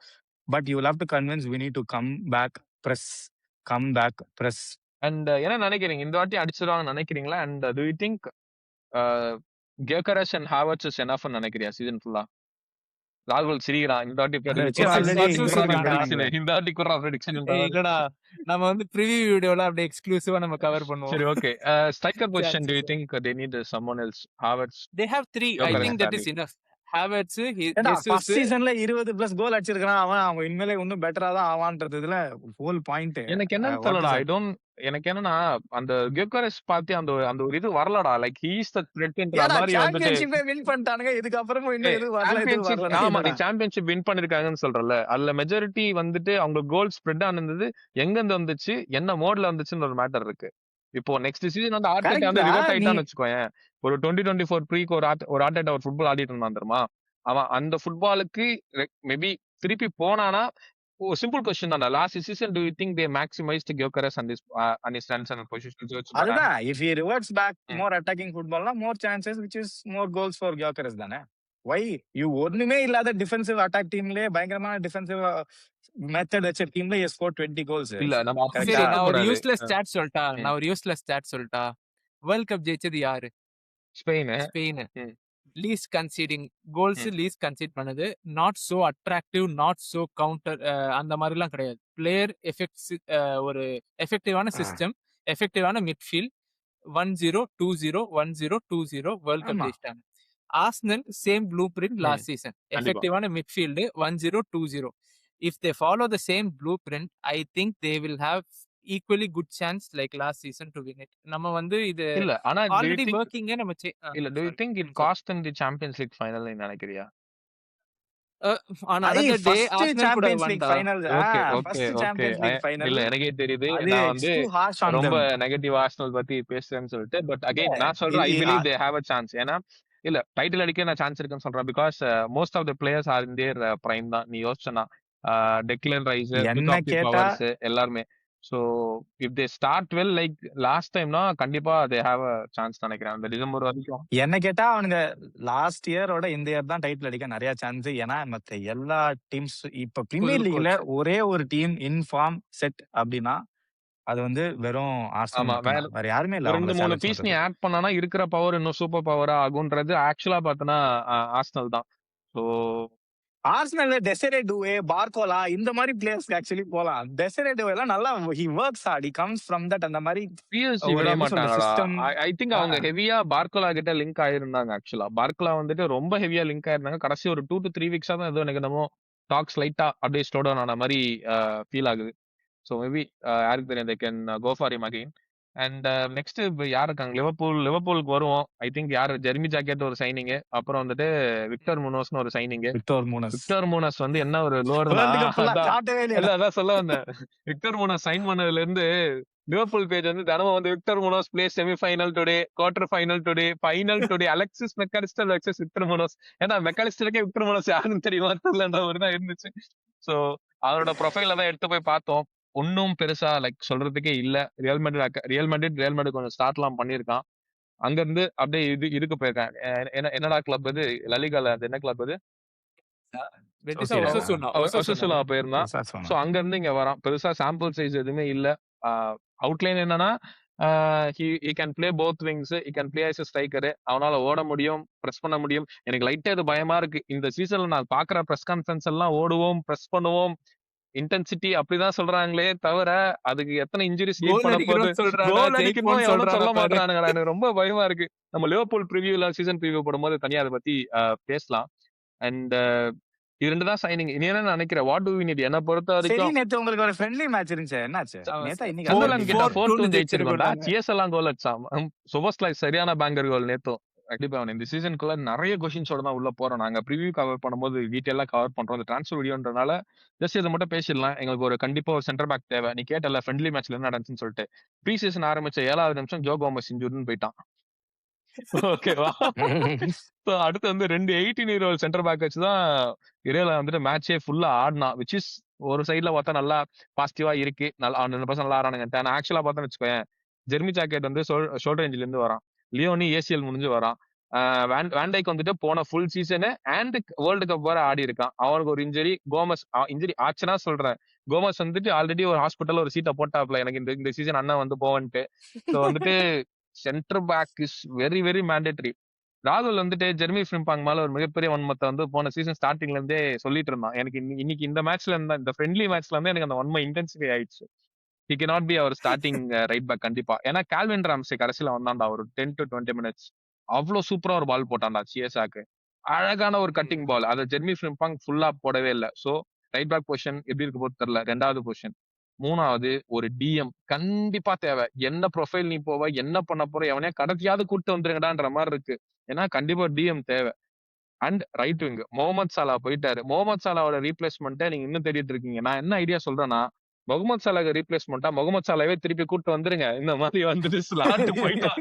But you will have to convince we need to come back press. And என்ன நினைக்கிறீங்க இந்த வாட்டி அடிச்சிருவாங்கன்னு நினைக்கிறீங்களா? And do you think Gyokeres and Havertz is எனஃப்னு நினைக்கிறியா சீசன் ஃபுல்லா? ராகுல் சிரிக்கிறான். இந்த வாட்டி அதை வச்சு already இந்த வாட்டி குறா ப்ரெடிக்ஷன். இல்லடா நம்ம வந்து ப்ரிவியூ வீடியோல அப்படியே எக்ஸ்க்ளூசிவா நம்ம கவர் பண்ணுவோம். சரி okay. Striker position to you think they need someone else? Havertz They have 3. I Gyökeres think that is Stanley. enough. Havertz, first Jesus. சீசன்ல 20+ கோல் அடிச்சிருக்கான். அவன் இனிமேலே இன்னும் பெட்டரா தான் ஆவான்றதுல ஹோல் பாயிண்ட். எனக்கு என்ன தெரியலடா. எனக்கு என்னன்னா அந்த கியோகரஸ் பார்த்து அந்த அந்த ஒரு இது வரலடா. லைக் ஹி இஸ் தி த்ரெட்ன்ற மாதிரி வந்துட்டு சாம்பியன்ஷிப்பை வின் பண்ணிட்டானுங்க. இதுக்கு அப்புறமும் இன்னும் எது வரல. ஆமா நீ சாம்பியன்ஷிப் வின் பண்ணிருக்காங்கன்னு சொல்றல. அதுல மெஜாரிட்டி வந்துட்டு அவங்க கோல் ஸ்ப்ரெட் ஆனது எங்க இருந்து வந்துச்சு, என்ன மோட்ல வந்துச்சுன்னு ஒரு மேட்டர் இருக்கு. இப்போ நெக்ஸ்ட் சீசன் வந்து ஆர்டெட்டா வந்து ரிவர்ட் ஆயிட்டான்னு வச்சுக்கோயேன். ஒரு 2024 ப்ரீக்கு ஒரு ஆர்டெட்டா ஒரு ஃபுட்பால் ஆடிட்டு இருந்தான் தெரியுமா? அவன் அந்த ஃபுட்பாலுக்கு மேபி திருப்பி போனானா சிம்பிள் கொஸ்டின் தான்டா. Last season do you think they maximised Gyokeres and his runs and positions வச்சுட்டாங்க. அதுதான் if he reverts back hmm. More attacking ஃபுட்பால்னா more chances which is more goals for Gyokeres தானே. Why you ஒண்ணுமே இல்லாத defensive attack டீம்லயே பயங்கரமான defensive method வச்ச டீம்ல you score 20 goals. இல்ல நம்ம அப்படி சரி, கரெக்டா? நான் ஒரு சொல்லக்கூடாது. யூஸ்லெஸ் ஸ்டாட் சொல்லட்டா? ம். நான் ஒரு யூஸ்லெஸ் ஸ்டாட் சொல்லட்டா? வேர்ல்ட் கப் ஜெயிச்சது யாரு? ஸ்பெயின். ஸ்பெயின். ம். லீஸ்ட் கன்சீடிங் கோல்ஸ் ம். லீஸ்ட் கன்சீட் பண்ணது. Not so attractive, not so counter, அந்த மாதிரிலாம் கிடையாது. பிளேயர் எஃபெக்ட்ஸ், ஒரு எஃபெக்டிவான சிஸ்டம், எஃபெக்டிவான மிட்ஃபீல்ட். 1-0, 2-0, 1-0, 2-0 வேர்ல்ட் கப் ஆமா. ஜெயிச்சிட்டாங்க. ஆர்சனல் சேம் ப்ளூ பிரிண்ட் ம். Last season. கண்டிப்பா. எஃபெக்டிவான midfield 1-0, 2-0. If they follow the same blueprint, I think they will have equally good chance like last season to win it. நம்ம வந்து இது இல்ல ஆனா do you ஆல்ரெடி think வொர்க்கிங்கே நம்ம இல்ல do you sorry. think it sorry. cost them the Champions League final ன்னு நினைக்கிறியா? On அது another day ஃபர்ஸ்ட் ஆர்சனல் கூட சாம்பியன்ஸ் லீக் வந்தா. Final. Okay okay first okay. Champions league final. இல்ல எனக்கே தெரியுது. அது நான் இட்ஸ் வந்து டூ ஹார்ஷ் ஆன் ரொம்ப them. நெகட்டிவ் ஆர்சனல் பத்தி பேசுறேன்னு சொல்லிட்டு பட் அகைன் நான் சொல்றேன் ஐ இது believe they have a chance. ஏன்னா இல்ல டைட்டில் அடிக்க நான் சான்ஸ் இருக்குன்னு சொல்றேன். Because most of the players are in their prime தான். நீ யோசிச்சனா டெக்லன் ரைஸ், என்ன பிக் ஆஃப் தி கேட்டா பவர்ஸ் எல்லாருமே. So if they start well like last டைம்னா கண்டிப்பா தே ஹேவ் அ சான்ஸ் நினைக்கிறேன் அந்த டிசம்பர் வரைக்கும். என்ன கேட்டா அவனுங்க லாஸ்ட் இயரோட இந்த இயர் தான் டைட்டில் அடிக்க நிறைய சான்ஸ். ஏன்னா மத்த எல்லா டீம்ஸ் இப்ப பிரீமியர் புது லீக்ல கோச். ஒரே ஒரு டீம் இன் ஃபார்ம் செட் அப்படின்னா அது வந்து வெறும் ஆர்சனல் ஆமா மட்டும் தான். வேற யாருமே இல்ல ஒரு அவங்கள 2-3 சேலஞ்ச் பீஸ் நீ பண்றது. ஆட் பண்ணனா இருக்கிற பவர் இன்னும் சூப்பர் பவரா ஆகுன்றது ஆக்சுவலா பார்த்தனா ஆர்சனல் தான். ஸோ ஆர்சனல்ல டெசரே டூவே, பார்கோலா இந்த மாதிரி பிளேயர்ஸ்க்கு ஆக்சுவலி போலாம். டெசரே டூவே எல்லாம் நல்லா he works hard, he comes from that. அந்த மாதிரி பிஎஸ்ஜி ஒரு விட எப்படி சொல்ற மாட்டாங்கடா. சிஸ்டம். ஐ திங்க் அவங்க ஹெவியா பார்கோலா கிட்ட லிங்க் ஆயிருந்தாங்க. ஆக்சுவலா பார்கோலா வந்துட்டு ரொம்ப ஹெவியா லிங்க் ஆயிருந்தாங்க. கடைசி ஒரு 2 to 3 வீக்ஸா தான் ஏதோ எனக்கு என்னமோ டாக்ஸ் லைட்டா அப்படியே ஸ்லோ டவுன் ஆன மாதிரி ஃபீல் ஆகுது. ஸோ மேபி யாருக்கு தெரியும், they can go for him again. And next இப்போ யார் இருக்காங்க? லிவர்பூலுக்கு வருவோம். ஐ திங்க் யார் ஜெர்மி ஜாக்கெட் ஒரு சைனிங், அப்புறம் வந்துட்டு விக்டர் முனோஸ்னு ஒரு சைனிங். விக்டர் மூனஸ் வந்து என்ன ஒரு லோர் தான். காட்டவே இல்ல இல்ல. அதான் சொல்ல வந்தேன். விக்டர் மூனஸ் சைன் பண்ணதுல இருந்து லிவர்பூல் பேஜ் வந்து தினமும் வந்து Victor Munoz play semifinal today, quarter final today, final today, Alexis Mac Allister versus Victor Munoz. ஏன்னா மெக்காலிஸ்டருக்கே விக்டர் மூனஸ் யாருன்னு தெரியுமா தெரியலன்ற மாதிரி தான் இருந்துச்சு. சோ அவரோட ப்ரொஃபைல தான் எடுத்து போய் பார்த்தோம். ஒன்னும் பெருசா லைக் சொல்றதுக்கே இல்ல. ரியல் மேட்ரிட் கொஞ்சம் ஸ்டார்ட்லாம் பண்ணிருக்கான். அங்க இருந்து அப்படியே இதுக்கு போயிருக்கான். என்னடா கிளப் இது? லலிகால அது என்ன கிளப் அது? ஒசசுலா போயிருந்தான். சோ அங்க இருந்து இங்க வரான். பெருசா சாம்பிள் சைஸ் எதுவுமே இல்ல. அவுட்லைன் என்னன்னா he can play both wings, he can play as a striker. அவனால ஓட முடியும், பிரஸ் பண்ண முடியும். எனக்கு லைட்டா இது பயமா இருக்கு. இந்த சீசன்ல நான் பாக்குற பிரஸ் கான்ஃபரன்ஸ் எல்லாம் ஓடுவோம், பிரஸ் பண்ணுவோம், இன்டென்சிட்டி அப்படிதான் சொல்றாங்களே தவிர அதுக்கு எத்தனை இன்ஜுரிஸ் லீட் பண்ண போகுது, கோல் அடிக்கணும் எவனும் சொல்ல மாட்டானுங்கடா. எனக்கு ரொம்ப பயமா இருக்கு. நம்ம லிவர்பூல் ப்ரிவியூல சீசன் ப்ரிவியூ போடும்போது தனியா அதை பத்தி பேசலாம். அண்ட் இது ரெண்டு தான் சைனிங். நீ என்ன நினைக்கிற? What do we need? என்ன பொறுத்த வரைக்கும் நேத்து உங்களுக்கு ஒரு ஃப்ரெண்ட்லி மேட்ச் இருந்துச்சு. என்னாச்சு? நேத்தா இன்னைக்கு போலன் கிட்ட 4-2 ஜெயிச்சிருக்கோம்டா. சிஎஸ் எல்லாம் கோல் அடிச்சான். சோபோஸ்லை சரியான பேங்கர் கோல் நேத்தும். கண்டிப்பா இந்த சீசனுக்குள்ள நிறைய கொஸ்டின்ஸோட தான் உள்ள போறோம். நாங்க ப்ரிவியூ கவர் பண்ணும்போது டீடைலா கவர் பண்றோம். இந்த ட்ரான்ஸ்ஃபர் வீடியோன்றனால ஜஸ்ட் இதை மட்டும் பேசிடலாம். எங்களுக்கு ஒரு கண்டிப்பா ஒரு சென்டர் பேக் தேவை. நீ கேட்டல ஃப்ரெண்ட்லி மேட்ச்ல என்ன நடந்துச்சுன்னு சொல்லிட்டு. ப்ரீ சீசன் ஆரம்பிச்ச 7வது நிமிஷம் ஜோ கோமஸ் இன்ஜூர்னு போயிட்டான். ஓகேவா? அடுத்து வந்து 2 18-year-old சென்டர் பேக் வச்சுதான் இடையில வந்துட்டு மேட்சே ஃபுல்லா ஆடினா. விச் இஸ் ஒரு சைட்ல பார்த்தா நல்லா பாசிட்டிவா இருக்கு. நல்லா 2% நல்லா ஆறானுங்க. நான் ஆக்சுவலா பார்த்தா வச்சுக்கோயேன், ஜெர்மி ஜாக்கெட் வந்து ஷோல்டர் இன்ஜுரில இருந்து வரான். லியோனி ஏசிஎல் முடிஞ்சு வரான். வேண்டைக் வந்துட்டு போன full season and world cup வர ஆடி இருக்கான். அவனுக்கு ஒரு இன்ஜுரி. கோமஸ் இன்ஜுரி ஆச்சுன்னா சொல்றேன். கோமஸ் வந்துட்டு ஆல்ரெடி ஒரு ஹாஸ்பிட்டல் ஒரு சீட்டை போட்டாப்ல எனக்கு இந்த சீசன் அண்ணன் வந்து போவன்ட்டு. ஸோ வந்துட்டு centre back is very very mandatory. ராகுல் வந்துட்டு ஜெர்மி ஃபிரிம்பாங் மேல ஒரு மிகப்பெரிய வன்மத்தை வந்து போன சீசன் ஸ்டார்டிங்ல இருந்தே சொல்லிட்டு இருந்தான். எனக்கு இன்னைக்கு இந்த மேட்ச்ல இருந்தா, இந்த ஃப்ரெண்ட்லி மேட்ச்ல இருந்து எனக்கு அந்த வன்மை இன்டென்சிஃபை ஆயிடுச்சு. he cannot be our starting right back கண்டிப்பா. ஏன்னா கால்வின் ராம்சே கடைசியில வந்தான்டா ஒரு 10 to 20 minutes. அவ்வளவு சூப்பரா ஒரு பால் போட்டான்டா சிஎஸ்ஆக்கு. அழகான ஒரு கட்டிங் பால். அதை ஜெர்மி ஃபிரிம்பாங் ஃபுல்லா போடவே இல்லை. சோ ரைட் பேக் பொசிஷன் எப்படி இருக்க போது தெரியல. 2வது பொசிஷன். 3வது ஒரு டிஎம் கண்டிப்பா தேவை. என்ன ப்ரொஃபைல் நீ போவ, என்ன பண்ண போற, எவனையா கடைசியாவது கூட்டு வந்துருங்கடான்ற மாதிரி இருக்கு. ஏன்னா கண்டிப்பா டிஎம் தேவை. அண்ட் ரைட் விங் முகமது சாலா போயிட்டாரு. முகமது சாலாவோட ரீப்ளேஸ்மெண்ட்டை நீங்க இன்னும் தேடிட்டு இருக்கீங்க. நான் என்ன ஐடியா சொல்றேன்னா, முகமது சாலாஹ் ரீப்ளேஸ்மெண்ட்டா முகமது சாலாவே திருப்பி கூட்டு வந்துருங்க. இந்த மாதிரி வந்துட்டு ஸ்லாட் போயிட்டா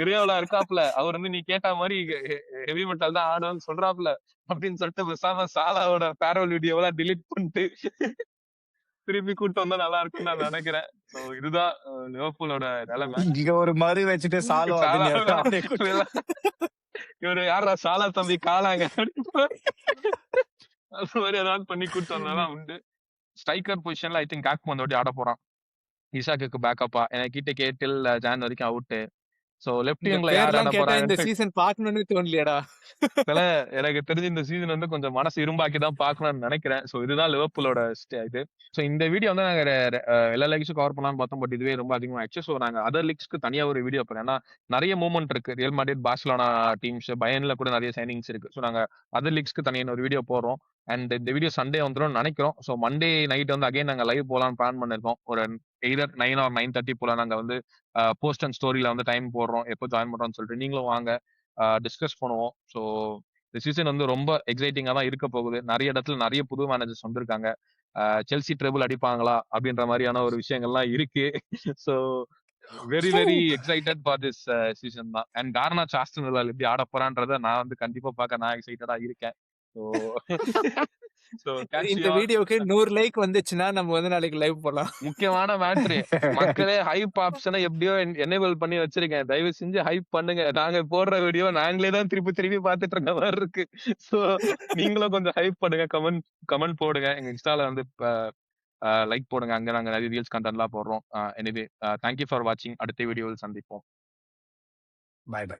இரியாவுல இருக்காப்ல. அவர் வந்து நீ கேட்ட மாதிரி ஹெவி மெட்டல் தான் ஆடுன்னு சொல்றாப்ல அப்படின்னு சொல்லிட்டு பேசாம சாலாவோட ஃபேர்வெல் வீடியோவெல்லாம் delete பண்ணிட்டு திருப்பி கூட்டு வந்தா நல்லா இருக்கும்னு நான் நினைக்கிறேன். சோ இதுதான் லிவர்பூலோட நிலைமை. இங்க ஒரு மறு வச்சுட்டு சாலோ அப்படின்னு சாலாவோட அப்படியே கூட்டு இவரு யாரா சாலா தம்பி காலாங்க அது மாதிரி ஏதாவது பண்ணி கூட்டு வந்தாலும் உண்டு. ஸ்ட்ரைக்கர் பொசிஷன்ல ஐ திங்க் கேக் வந்து ஆட போறான். இசாக்குக்கு பேக்கப்பா. எனக்கிட்ட கேட்டில் ஜான் வரைக்கும் அவுட். சோ லெஃப்ட் இந்த விங்ல யார் ஆட பேர்லாம் கேட்டா இந்த போறாங்கன்னு சீசன் பார்க்கணும்னு தோணலையாடா? எனக்கு தெரிஞ்சு இந்த சீசன் வந்து கொஞ்சம் மனசு இரும்பாக்கி தான் பார்க்கணும்னு நினைக்கிறேன். சோ இதுதான் லிவர்பூலோட இது. சோ இந்த வீடியோ வந்து நாங்க எல்லா லீக்ஸும் கவர் பண்ணலாம்னு பார்த்தோம். பட் இதுவே ரொம்ப அதிகமாயிடுச்சு. சோ நாங்க அதர் லீக்ஸ்க்கு தனியா ஒரு வீடியோ பண்ணோம். ஏன்னா நிறைய மூவ்மெண்ட் இருக்கு. ரியல் மாட்ரிட், பார்சிலோனா டீம்ஸ், பயன்ல கூட நிறைய சைனிங்ஸ் இருக்கு. சோ நாங்க அதர் லீக்ஸ்க்கு தனியா ஒரு வீடியோ போடுறோம். அண்ட் இந்த வீடியோ சண்டே வந்துடும் நினைக்கிறோம். சோ மண்டே நைட் வந்து அகைன் நாங்க லைவ் போலாம்னு பிளான் பண்ணிருக்கோம். ஒரு எய்தர் 9 or 9:30 போல நாங்க வந்து போஸ்ட் அண்ட் ஸ்டோரியில வந்து டைம் போடுறோம். எப்போ ஜாயின் பண்றோம்னு சொல்லிட்டு நீங்களும் வாங்க டிஸ்கஸ் பண்ணுவோம். ஸோ இந்த சீசன் வந்து ரொம்ப எக்ஸைட்டிங்கா தான் இருக்க போகுது. நிறைய இடத்துல நிறைய புது மேனேஜர்ஸ் வந்திருக்காங்க. செல்சி ட்ரிபிள் அடிப்பாங்களா அப்படின்ற மாதிரியான ஒரு விஷயங்கள்லாம் இருக்கு. So very excited for this season தான். அண்ட் கார்னாச் ஆஸ்டன் வில்லால எப்படி ஆட போறான்றத நான் வந்து கண்டிப்பா பார்க்க நான் எக்ஸைட்டடா இருக்கேன். ஸோ இந்த வீடியோக்கு 100 லைக் வந்துச்சுன்னா நம்ம வந்து நாளைக்கு லைவ் போலாம். முக்கியமான மேட்ரு மக்களே ஹைப் ஆப்ஷனை எப்படியோ எனேபிள் பண்ணி வச்சிருக்கேன். தயவு செஞ்சு ஹைப் பண்ணுங்க. நாங்க போடுற வீடியோ நாங்களே தான் திருப்பி பார்த்துட்டு இருக்க மாதிரி இருக்கு. சோ நீங்களும் கொஞ்சம் ஹைப் பண்ணுங்க. கமெண்ட் போடுங்க. எங்க இன்ஸ்டால வந்து லைக் போடுங்க. அங்க நாங்க நிறைய ரீல்ஸ் கண்டென்ட்லாம் போடுறோம். எனிவே தேங்க்யூ ஃபார் வாட்சிங். அடுத்த வீடியோவில் சந்திப்போம். Bye by.